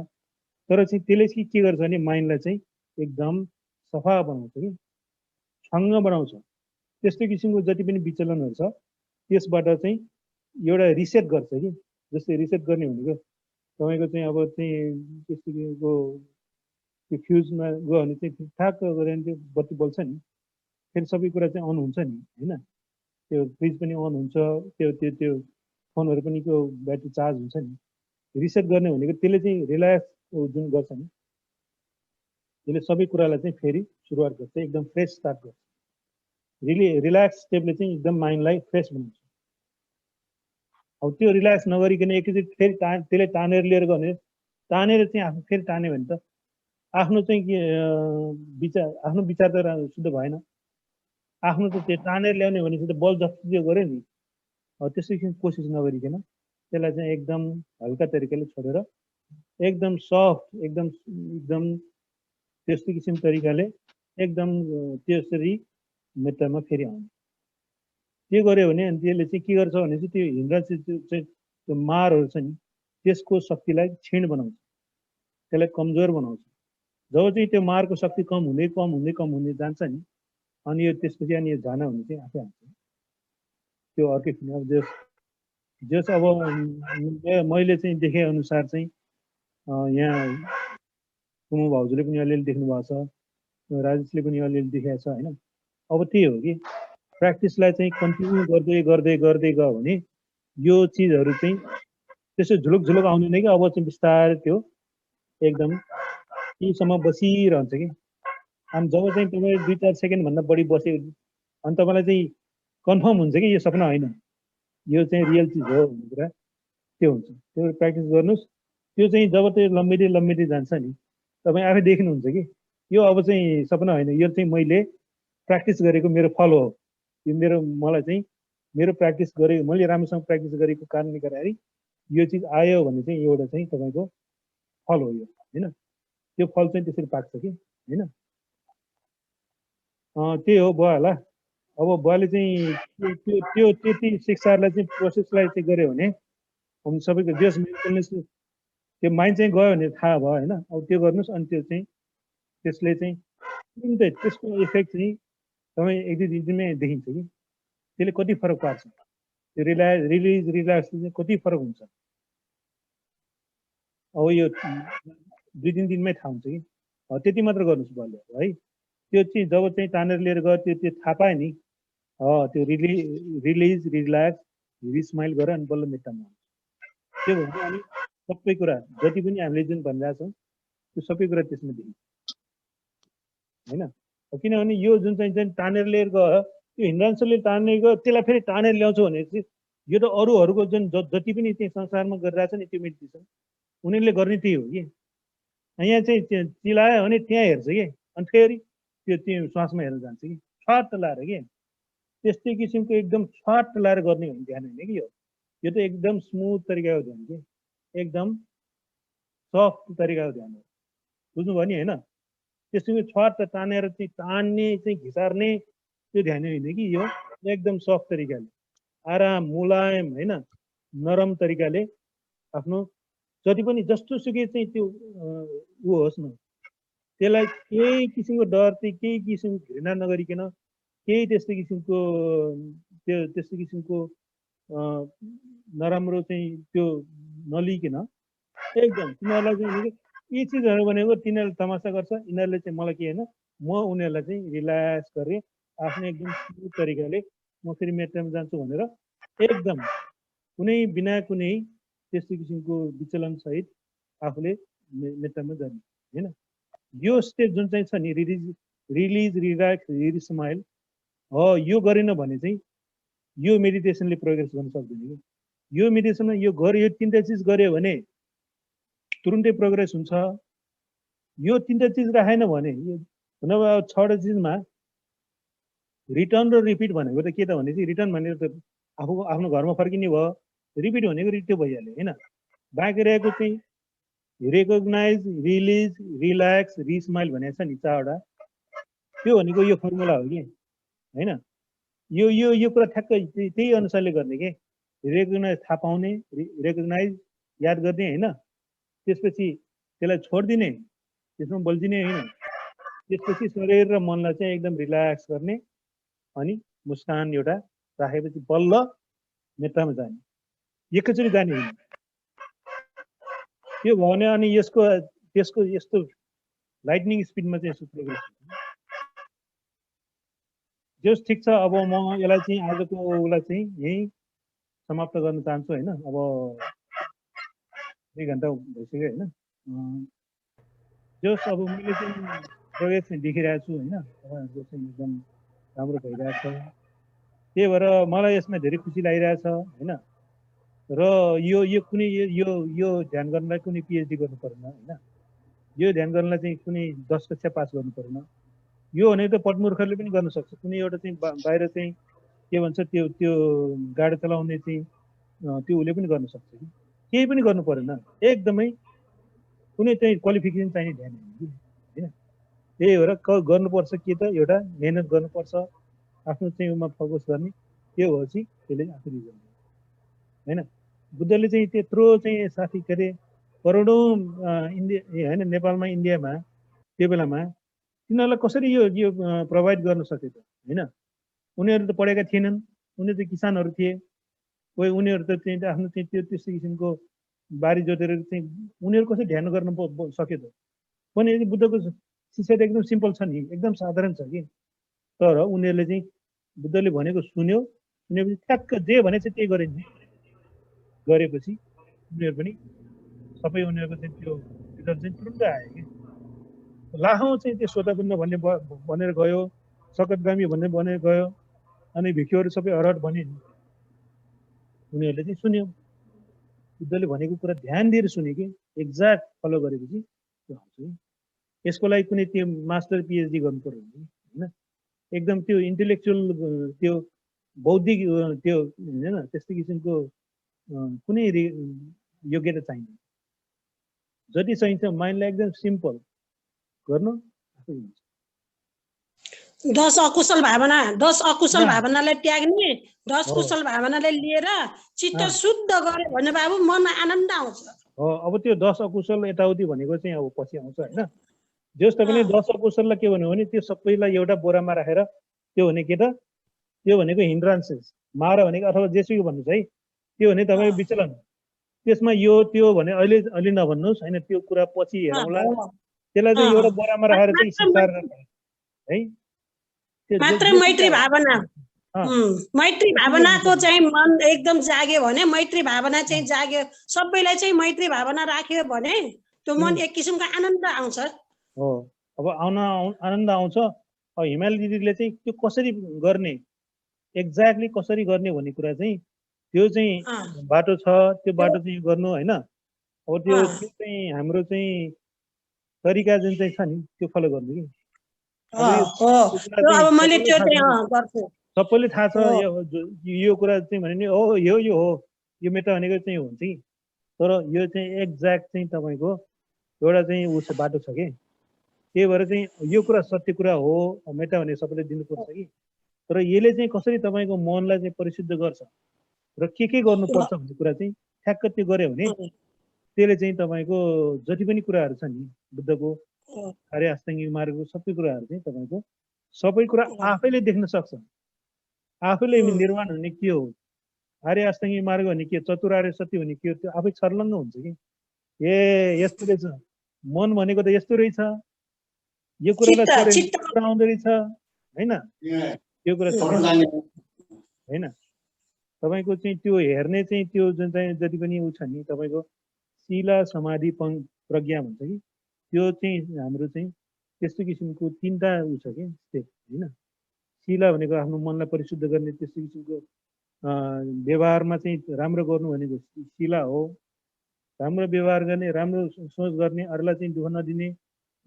तर चाहिँ त्यसले चाहिँ के गर्छ भने माइन्डलाई चाहिँ एकदम सफा बनाउँछ कि छङ्ग बनाउँछ त्यस्तो किसिमको जति पनि विचलनहरू छ त्यसबाट चाहिँ एउटा रिसेट गर्छ कि जस्तै रिसेट गर्ने भनेको तपाईँको चाहिँ अब चाहिँ त्यस्तो त्यो फ्युजमा गयो भने चाहिँ ठिकठाक गरेर त्यो बत्ती बल्छ नि फेरि सबै कुरा चाहिँ अन हुन्छ नि होइन त्यो फ्रिज पनि अन हुन्छ त्यो त्यो त्यो फोनहरू पनि त्यो ब्याट्री चार्ज हुन्छ नि रिसेट गर्ने भनेको त्यसले चाहिँ रिल्याक्स जुन गर्छ नि त्यसले सबै कुरालाई चाहिँ फेरि सुरुवात गर्छ एकदम फ्रेस स्टार्ट गर्छ रिल्याक्स स्टेपले चाहिँ एकदम माइन्डलाई फ्रेस बनाउँछ अब त्यो रिल्याक्स नगरिकन एकैचोटि फेरि त्यसले तानेर लिएर गयो भने तानेर चाहिँ आफू फेरि तान्यो भने त आफ्नो चाहिँ के आफ्नो विचार त शुद्ध भएन आफ्नो त त्यो तानेर ल्याउने भनेपछि त बल जस्तो त्यो गऱ्यो नि त्यसै कोसिस नगरिकन त्यसलाई चाहिँ एकदम हल्का तरिकाले छोडेर एकदम सफ्ट एकदम एकदम त्यस्तो किसिम तरिकाले एकदम त्यसरी मेटामा फेरि आउने त्यो गऱ्यो भने अनि त्यसले चाहिँ के गर्छ भने चाहिँ त्यो हिँड्दा चाहिँ त्यो मारहरू छ नि त्यसको शक्तिलाई क्षीण बनाउँछ त्यसलाई कमजोर बनाउँछ जब चाहिँ त्यो मारको शक्ति कम हुँदै जान्छ नि अनि यो त्यसपछि अनि यो जान हुने चाहिँ आफै आउँछ त्यो अर्कै किन अब जस अब मैले चाहिँ देखे अनुसार चाहिँ यहाँ कुमु भाउजूले पनि अलिअलि देख्नु भएको छ राजेशले पनि अलिअलि देखाएको छ होइन अब त्यही हो कि प्र्याक्टिसलाई चाहिँ कन्टिन्यू गर्दै गयो भने यो चिजहरू चाहिँ त्यसो झुलुक आउँदैन कि अब चाहिँ बिस्तारै त्यो एकदम यहीसम्म बसिरहन्छ कि अनि जब चाहिँ तपाईँ 2-4 सेकेन्डभन्दा बढी बस्यो अनि तपाईँलाई चाहिँ कन्फर्म हुन्छ कि यो सपना होइन यो चाहिँ रियल चिज हो भन्ने कुरा त्यो हुन्छ त्यो प्र्याक्टिस गर्नुहोस् त्यो चाहिँ जब त्यो लम्बिँदै जान्छ नि तपाईँ आफै देख्नुहुन्छ कि यो अब चाहिँ सपना होइन यो चाहिँ मैले प्र्याक्टिस गरेको मेरो फल हो यो मलाई चाहिँ मेरो प्र्याक्टिस गरे मैले राम्रोसँग प्र्याक्टिस गरेको कारणले गर्दाखेरि यो चिज आयो भने चाहिँ एउटा चाहिँ तपाईँको फल हो यो हैन। त्यो फल चाहिँ त्यसरी पाक्छ कि हैन। त्यही हो बुवा होला। अब बुवाले चाहिँ त्यो त्यति शिक्षाहरूलाई चाहिँ प्रोसेसलाई चाहिँ गऱ्यो भने हम सबैको जस माइन्डफुलनेस त्यो माइन्ड चाहिँ गयो भने थाहा भयो हैन। अब त्यो गर्नुस् अनि त्यो चाहिँ त्यसले चाहिँ तुरुन्तै त्यसको इफेक्ट चाहिँ तपाईँ एक दुई दिनमै देखिन्छ कि त्यसले कति फरक पार्छ। त्यो रिलिज रिल्याक्स चाहिँ कति फरक हुन्छ अब यो 2-3 दिनमै थाहा हुन्छ कि। त्यति मात्र गर्नुहोस् बुवाले है। त्यो चाहिँ जब चाहिँ तानेर लिएर गयो त्यो थाहा पायो नि त्यो रिलिज रिल्याक्स रिस्माइल गरेर अनि बल्ल मेटामा आउँछ। त्यो भन्छ अनि सबै कुरा जति पनि हामीले जुन भनिरहेको छौँ त्यो सबै कुरा त्यसमा देखिन्छ हैन। किनभने यो जुन चाहिँ तानेर लिएर गयो त्यो हिन्द्रांशले तानेर गयो त्यसलाई फेरि तानेर ल्याउँछु भने चाहिँ यो त अरूहरूको जुन जति पनि त्यही संसारमा गरिरहेछ नि त्यो मेडिटेसन उनीहरूले गर्ने त्यही हो कि। यहाँ चाहिँ चिलायो भने त्यहाँ हेर्छ कि अनि फेरि त्यो श्वासमा हेरेर जान्छ कि छट लाएर कि। त्यस्तै किसिमको एकदम छट लाएर गर्ने हो ध्यान होइन कि यो त एकदम स्मुथ तरिकाको ध्यान कि एकदम सफ्ट तरिकाको ध्यान हो। बुझ्नुभयो नि होइन। त्यसरी छट तानेर चाहिँ तान्ने चाहिँ घिसार्ने त्यो ध्यान होइन कि यो एकदम सफ्ट तरिकाले आराम मुलायम होइन नरम तरिकाले आफ्नो जति पनि जस्तो सुकै चाहिँ त्यो ऊ होस् न त्यसलाई केही किसिमको डर चाहिँ केही किसिमको घृणा नगरिकन केही त्यस्तो किसिमको त्यस्तो किसिमको नराम्रो चाहिँ त्यो नलिकन एकदम तिनीहरूलाई चाहिँ यी चिजहरू भनेको तिनीहरूले तमासा गर्छ। यिनीहरूले चाहिँ मलाई के होइन म उनीहरूलाई चाहिँ रिल्याक्स गरेँ आफ्नो एकदम स्मुथ तरिकाले म फेरि मेटामा जान्छु भनेर एकदम कुनै बिना कुनै त्यस्तो किसिमको विचलन सहित आफूले मेटामा जाने हैन। यो स्टेप जुन चाहिँ छ नि रिलिज रिल्याक्स रिस्माइल हो यो गरेन भने चाहिँ यो मेडिटेसनले प्रोग्रेस गर्न सक्दैन कि। यो मेडिटेसनमा यो गर्यो यो तीनटा चिज गर्यो भने तुरुन्तै प्रोग्रेस हुन्छ। यो तीनटा चिज राखेन भने नभए 6वटा चिजमा रिटर्न र रिपिट भनेको त के त भने चाहिँ रिटर्न भनेको त आफ्नो घरमा फर्किने भयो रिपिट भनेको त्यो भइहाल्यो हैन। बाँकी रहेको चाहिँ रेकग्नाइज रिलिज रिल्याक्स रिस्माइल भनेको छ नि 4वटा त्यो भनेको यो फर्मुला हो कि हैन। यो कुरा ठ्याक्कै त्यही अनुसारले गर्ने के रेकग्नाइज थाहा पाउने रेकग्नाइज याद गर्ने हैन। त्यसपछि त्यसलाई छोडिदिने त्यसमा बल्झिने हैन। त्यसपछि शरीर र मनलाई चाहिँ एकदम रिल्याक्स गर्ने अनि मुस्कान एउटा राखेपछि बल्ल मेटामा जाने एकैचोटि जाने होइन। त्यो भयो भने अनि त्यसको यस्तो लाइटनिङ स्पिडमा चाहिँ यसो प्रोग्रेस हुन्छ। जस ठिक छ अब म यसलाई चाहिँ आजको उसलाई चाहिँ यही समाप्त गर्न चाहन्छु हैन। अब 2 घण्टा भइसक्यो हैन। जस अब मैले चाहिँ प्रोग्रेस चाहिँ देखिरहेको छु हैन। तपाईँहरूको चाहिँ एकदम राम्रो भइरहेको छ। त्यही भएर मलाई यसमा धेरै खुसी लागिरहेछ हैन। र यो कुनै यो ध्यान गर्नलाई कुनै पिएचडी गर्नु पर्दैन हैन। यो ध्यान गर्नलाई चाहिँ कुनै 10 कक्षा पास गर्नु पर्दैन। यो भनेको त पटमुर्खहरूले पनि गर्न सक्छ। कुनै एउटा चाहिँ बाहिर चाहिँ के भन्छ त्यो गाडी चलाउने चाहिँ त्यो उसले पनि गर्न सक्छ कि केही पनि गर्नु परेन। एकदमै कुनै चाहिँ क्वालिफिकेसन चाहिने ध्यान होइन कि हैन। त्यही भएर गर्नुपर्छ के त एउटा मेहनत गर्नुपर्छ आफ्नो चाहिँ उमा फोकस गर्ने त्यो हो चाहिँ त्यसले आफू रिजल्ट हैन। बुद्धले चाहिँ त्यत्रो चाहिँ साथी के अरे करोडौँ इन्डिया हैन नेपालमा इन्डियामा त्यो बेलामा तिनीहरूलाई कसरी यो प्रोभाइड गर्न सक्यो त हैन। उनीहरू त पढेका थिएनन्। उनीहरू त किसानहरू थिए। कोही उनीहरू त चाहिँ आफ्नो चाहिँ त्यो त्यस्तो किसिमको बारी जोतेर चाहिँ उनीहरू कसरी ध्यान गर्न सक्यो त पनि। बुद्धको शिक्षा त एकदम सिम्पल छ नि एकदम साधारण छ कि। तर उनीहरूले चाहिँ बुद्धले भनेको सुनेपछि ठ्याक्क जे भने चाहिँ त्यही गरे नि। गरेपछि उनीहरू पनि सबै उनीहरूको चाहिँ त्यो रिजल्ट चाहिँ तुरुन्तै आयो कि। लाखौँ चाहिँ त्यो स्वतन्त्र भन्ने भनेर गयो सकटगामी भन्ने भनेर गयो अनि भिक्षुहरू सबै हरहट भने उनीहरूले चाहिँ सुन्यो। बुद्धले भनेको कुरा ध्यान दिएर सुने कि एक्ज्याक्ट फलो गरेपछि त्यो आउँछ। यसको लागि कुनै त्यो मास्टर पिएचडी गर्नु पर्यो होइन। एकदम त्यो इन्टेलेक्चुअल त्यो बौद्धिक त्यो हैन त्यस्तो किसिमको कुनै योग्यता चाहिँदैन। जति चाहिन्छ माइन्डलाई एकदम सिम्पल गर्नु आफै हुन्छ। 10 अकुशल भावनालाई त्याग्ने 10 कुशल भावनालाई लिएर चित्त शुद्ध गरे भने बाबु मनमा आनन्द आउँछ। हो अब त्यो 10 अकुशल यताउति भनेको चाहिँ अब पछि आउँछ हैन। जस तपाईले 10 अकुशललाई के भन्नु भने त्यो सबैलाई एउटा बोरामा राखेर त्यो भने के त त्यो भनेको हिन्ड्रान्सेस मार भनेको अथवा जेसुकै भन्नुस् है। त्यो भने तपाईको विचलन त्यसमा यो त्यो भने अहिले नभन्नुस् हैन त्यो कुरा पछि हेरौँला। त्यसलाई चाहिँ एउटा बोरामा राखेर चाहिँ शिकार है मात्र मैत्री भावना मैत्री भावनाको चाहिँ मन एकदम जाग्यो भने मैत्री भावना चाहिँ जाग्यो सबैलाई चाहिँ मैत्री भावना राख्यो भने त्यो मन एक किसिमको आनन्द आउँछ। हो अब आनन्द आउँछ। अब हिमाली दिदीले चाहिँ त्यो कसरी गर्ने एक्ज्याक्टली कसरी गर्ने भन्ने कुरा चाहिँ त्यो चाहिँ बाटो छ त्यो बाटो चाहिँ गर्नु हैन। अब त्यो चाहिँ हाम्रो चाहिँ तरिका जुन चाहिँ छ नि त्यो फलो गर्नु कि अब मैले त्यो चाहिँ गर्छु। सबैले थाहा छ यो कुरा चाहिँ भने नि हो यो हो यो मेटा भनेको चाहिँ हुन्छ कि तर यो चाहिँ एक्ज्याक्ट चाहिँ तपाईको एउटा चाहिँ उस बाटो छ कि त्यही भएर चाहिँ यो कुरा सत्य कुरा हो मेटा भने सबैले दिनुपर्छ कि तर यसले चाहिँ कसरी तपाईको मनलाई चाहिँ परिशुद्ध गर्छ र के गर्नुपर्छ भन्ने कुरा चाहिँ ठ्याक्क त्यो गर्यो भने त्यसले चाहिँ तपाईको जति पनि कुराहरू छ नि बुद्धको आर्य अष्टाङ्गिक मार्गको सबै कुराहरू चाहिँ तपाईको सबै कुरा आफैले देख्न सक्छ। आफैले निर्माण हुने के हो आर्य अष्टाङ्गिक मार्ग भने के चतुरार्य सत्य भने के हो त्यो आफै छर्लङ्ग हुन्छ कि ए यस्तो रहेछ मन भनेको त यस्तो रहेछ यो कुरालाई आउँदो रहेछ हैन त्यो कुरा हैन। तपाईको चाहिँ त्यो हेर्ने चाहिँ त्यो जुन चाहिँ जति पनि उ छ नि तपाईको शीला समाधि प्रज्ञा भन्छ कि त्यो चाहिँ हाम्रो चाहिँ त्यस्तो किसिमको तीनटा उ छ कि स्टेप हैन। शीला भनेको आफ्नो मनलाई परिशुद्ध गर्ने त्यस्तो किसिमको व्यवहारमा चाहिँ राम्रो गर्नु भनेको शीला हो। राम्रो व्यवहार गर्ने राम्रो सोच गर्ने अरूलाई चाहिँ दुःख नदिने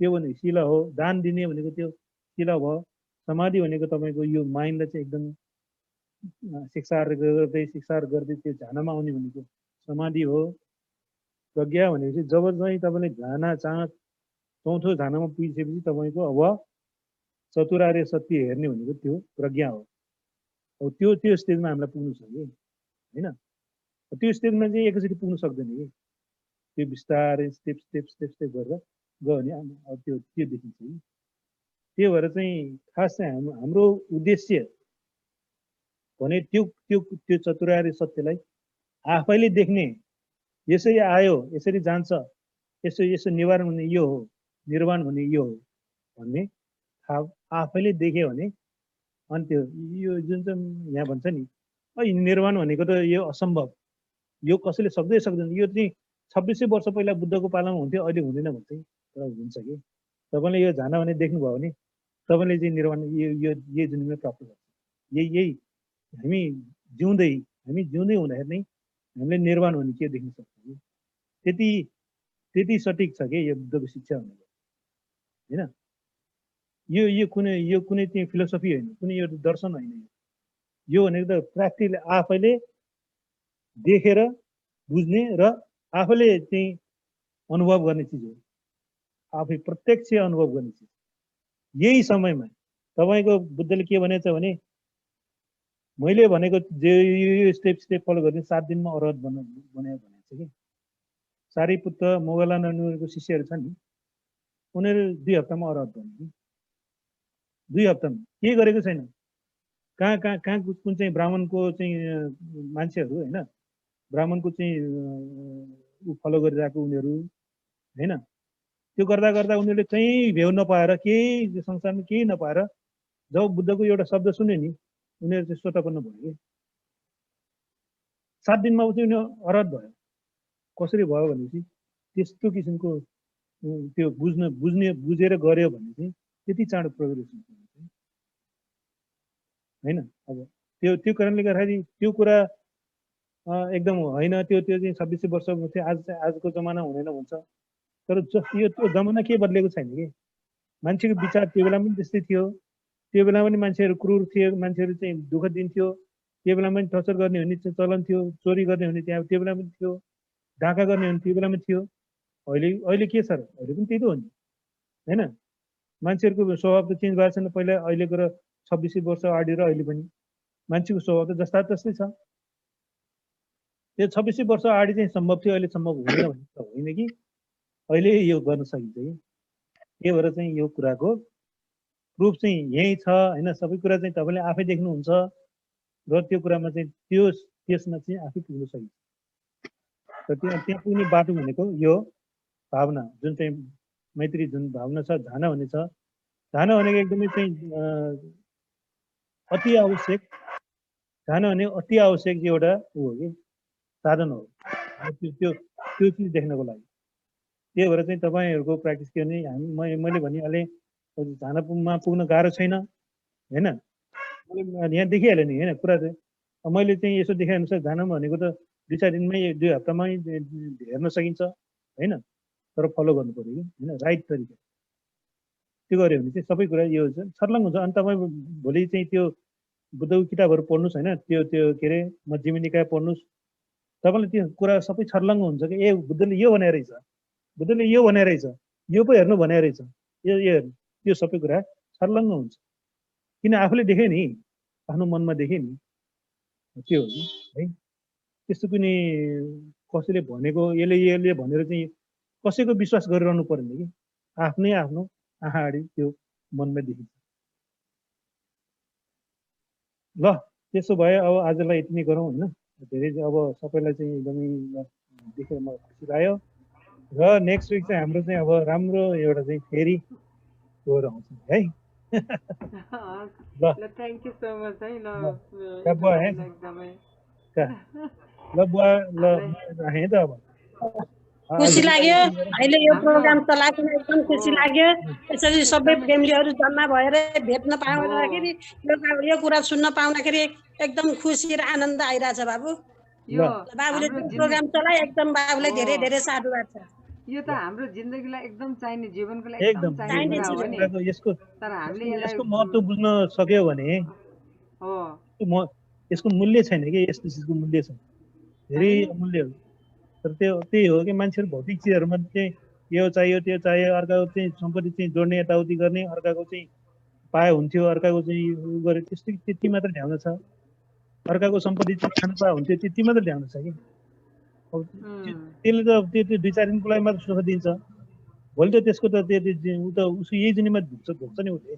त्यो भने शीला हो। दान दिने भनेको त्यो शीला भयो। समाधि भनेको तपाईको यो माइन्डलाई चाहिँ एकदम शिक्षार गर्दै त्यो ध्यानमा आउने भनेको समाधि हो। प्रज्ञा भनेपछि जब चाहिँ तपाईँले ध्यान चाँच चौथो ध्यानमा पुगिसकेपछि तपाईँको अब चतुरार्य सत्य हेर्ने भनेको त्यो प्रज्ञा हो। अब त्यो स्टेजमा हामीलाई पुग्नु छ कि होइन। त्यो स्टेजमा चाहिँ एकैचोटि पुग्नु सक्दैन कि त्यो बिस्तारै स्टेप गरेर गयो भने अब त्यो देखिन्छ कि। त्यही भएर चाहिँ खास चाहिँ हाम्रो उद्देश्य भने त्यो चतुरार्य सत्यलाई आफैले देख्ने यसरी आयो यसरी जान्छ यसो निवारण हुने यो हो निर्वाण हुने यो हो भन्ने आफैले देख्यो भने अनि त्यो यो जुन चाहिँ यहाँ भन्छ नि निर्वाण भनेको त यो असम्भव यो कसैले सक्दैन यो चाहिँ 2600 वर्ष पहिला बुद्धको पालामा हुन्थ्यो अहिले हुँदैन भन्छ तर हुन्छ कि तपाईँले यो जान भने देख्नुभयो भने तपाईँले चाहिँ निर्वाण यो जुनमा प्राप्त गर्छ। यही हामी जिउँदै हुँदाखेरि नै हामीले निर्वाण हुने के देख्न सक्छौँ। त्यति सठिक छ कि यो बुद्धको शिक्षा भनेको होइन। यो कुनै चाहिँ फिलोसफी होइन कुनै यो दर्शन होइन। यो भनेको त प्र्याक्टिकली आफैले देखेर बुझ्ने र आफैले चाहिँ अनुभव गर्ने चिज हो। आफै प्रत्यक्ष अनुभव गर्ने चिज। यही समयमा तपाईँको बुद्धले के भनेछ भने मैले भनेको यो स्टेप फलो गर्ने 7 दिनमा अरहत बनायो भनेको छ कि। सारीपुत्र मोगलानको शिष्यहरू छन् नि उनीहरू 2 हप्तामा अरहत बने कि 2 हप्तामा के गरेको छैन। कहाँ कुन चाहिँ ब्राह्मणको चाहिँ मान्छेहरू होइन ब्राह्मणको चाहिँ फलो गरिरहेको उनीहरू होइन त्यो गर्दा उनीहरूले कहीँ भेउ नपाएर केही संसारमा केही नपाएर जब बुद्धको एउटा शब्द सुन्यो नि उनीहरू चाहिँ स्वतपन्न भयो कि 7 दिनमा चाहिँ उनीहरू अरहत भयो। कसरी भयो भनेपछि त्यस्तो किसिमको त्यो बुझेर गर्यो भने चाहिँ त्यति चाँडो प्रोग्रेस हुन्छ होइन। अब त्यो कारणले गर्दाखेरि त्यो कुरा एकदम होइन त्यो चाहिँ 2600 वर्ष थियो आजको जमाना हुँदैन भन्छ तर त्यो जमाना के बदलेको छैन कि मान्छेको विचार त्यो बेला पनि त्यस्तै थियो त्यो बेलामा पनि मान्छेहरू क्रूर थिए, मान्छेहरू चाहिँ दुःख दिन्थ्यो, त्यो बेलामा पनि टर्चर गर्ने हुने चलन थियो, चोरी गर्ने हुने त्यहाँ त्यो बेलामा पनि थियो, डाका गर्ने हुने त्यो बेलामा थियो। अहिले के छ र? अहिले पनि त्यही त हो नि होइन। मान्छेहरूको स्वभाव त चेन्ज भएको छैन, पहिला अहिलेको र 26 वर्ष अगाडि र अहिले पनि मान्छेको स्वभाव त जस्ता तस्तै छ। त्यो 26 वर्ष अगाडि चाहिँ सम्भव थियो, अहिले सम्भव हुँदैन भन्ने त होइन कि, अहिले यो गर्न सकिन्छ कि। त्यही भएर चाहिँ यो कुराको प्रुफ चाहिँ यही छ होइन। सबै कुरा चाहिँ तपाईँले आफै देख्नुहुन्छ र त्यो कुरामा चाहिँ त्यसमा चाहिँ आफै पुग्न सकिन्छ। र त्यहाँ पुग्ने बाटो भनेको यो भावना, जुन चाहिँ मैत्री जुन भावना छ, झाना भन्ने छ। झाना भनेको एकदमै चाहिँ अति आवश्यक, झाना भने अति आवश्यक एउटा ऊ हो कि साधन हो त्यो चिज देख्नको लागि। त्यही भएर चाहिँ तपाईँहरूको प्र्याक्टिस के भने मैले भनिहालेँ, झानामा पुग्न गाह्रो छैन होइन। मैले यहाँ देखिहालेँ नि होइन कुरा चाहिँ। मैले चाहिँ यसो देखाए अनुसार झानामा भनेको त 2-4 दिनमै 2 हप्तामै हेर्न सकिन्छ होइन। तर फलो गर्नु पऱ्यो कि होइन, राइट तरिका। त्यो गऱ्यो भने चाहिँ सबै कुरा यो छर्लङ हुन्छ। अनि तपाईँ भोलि चाहिँ त्यो बुद्धको किताबहरू पढ्नुहोस् होइन, त्यो के अरे मध्यमी निकाय पढ्नुहोस्, तपाईँले त्यो कुरा सबै छर्लङ्ग हुन्छ कि ए बुद्धले यो भने रहेछ, बुद्धले यो भने रहेछ, यो पो हेर्नु भने रहेछ, यो सबै कुरा छर्लङ्ग हुन्छ। किन आफूले देखेँ नि, आफ्नो मनमा देखेँ नि, त्यो हो नि है। त्यस्तो कुनै कसैले भनेको यसले भनेर चाहिँ कसैको विश्वास गरिरहनु पर्दैन कि, आफ्नै आफ्नो आँखा अगाडि त्यो मनमा देखिन्छ। ल त्यसो भए अब आजलाई यति नै गरौँ होइन। धेरै अब सबैलाई चाहिँ एकदमै देखेर मलाई खुसी लाग्यो। र नेक्स्ट विक चाहिँ हाम्रो चाहिँ अब राम्रो एउटा चाहिँ फेरि गएर आउँछ है। ल थ्याङ्क यू सो मच है। ल बुवा ल राखेँ त अब। खुसी लाग्यो अहिले यो प्रोग्राम चलाएको एकदम खुसी लाग्यो। यसरी सबै फ्यामिलीहरू जम्मा भएर भेट्न पाउँदाखेरि यो कुरा सुन्न पाउँदाखेरि एकदम खुसी र आनन्द आइरहेछ बाबु। बाबुले प्रोग्राम चलाए एकदम बाबुलाई धेरै धेरै साधुवाद छ। यो त हाम्रो जिन्दगीलाई एकदम चाहिने, जीवनको लागि एकदम चाहिने कुरा हो नि। तर हामीले यसको महत्त्व बुझ्न सक्यो भने यसको मूल्य छैन कि, यस्तो चिजको मूल्य छैन, धेरै अमूल्य हो। तर त्यही हो कि मान्छेहरू भौतिक चिजहरूमा चाहिँ यो चाहियो त्यो चाहियो, अर्काको चाहिँ सम्पत्ति चाहिँ जोड्ने यताउति गर्ने, अर्काको चाहिँ पाए हुन्थ्यो, अर्काको चाहिँ उ गरे, त्यति मात्र ध्यान छ। अर्काको सम्पत्ति चाहिँ खानु पाए हुन्थ्यो, त्यति मात्र ध्यान छ कि। त्यसले त त्यो 2-4 दिनको लागि मात्र सुख दिन्छ, भोलि त त्यसको त उसको यही जुनीमा भुक्छ नि उसले।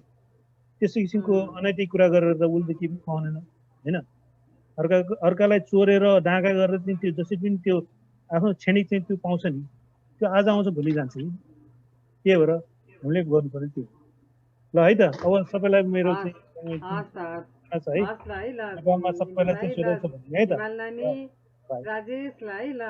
त्यस्तो किसिमको अनैतिक कुरा गरेर त उसले केही पनि पाउँदैन होइन। अर्कालाई चोरेर डाँका गरेर चाहिँ त्यो जसरी पनि त्यो आफ्नो क्षणिक चाहिँ त्यो पाउँछ नि, त्यो आज आउँछ भोलि जान्छ कि। त्यही भएर हामीले गर्नु पर्यो त्यो। ल है त अब सबैलाई मेरो चाहिँ सबैलाई चाहिँ सोधेको छ भन्ने है त। राजेशलाई ल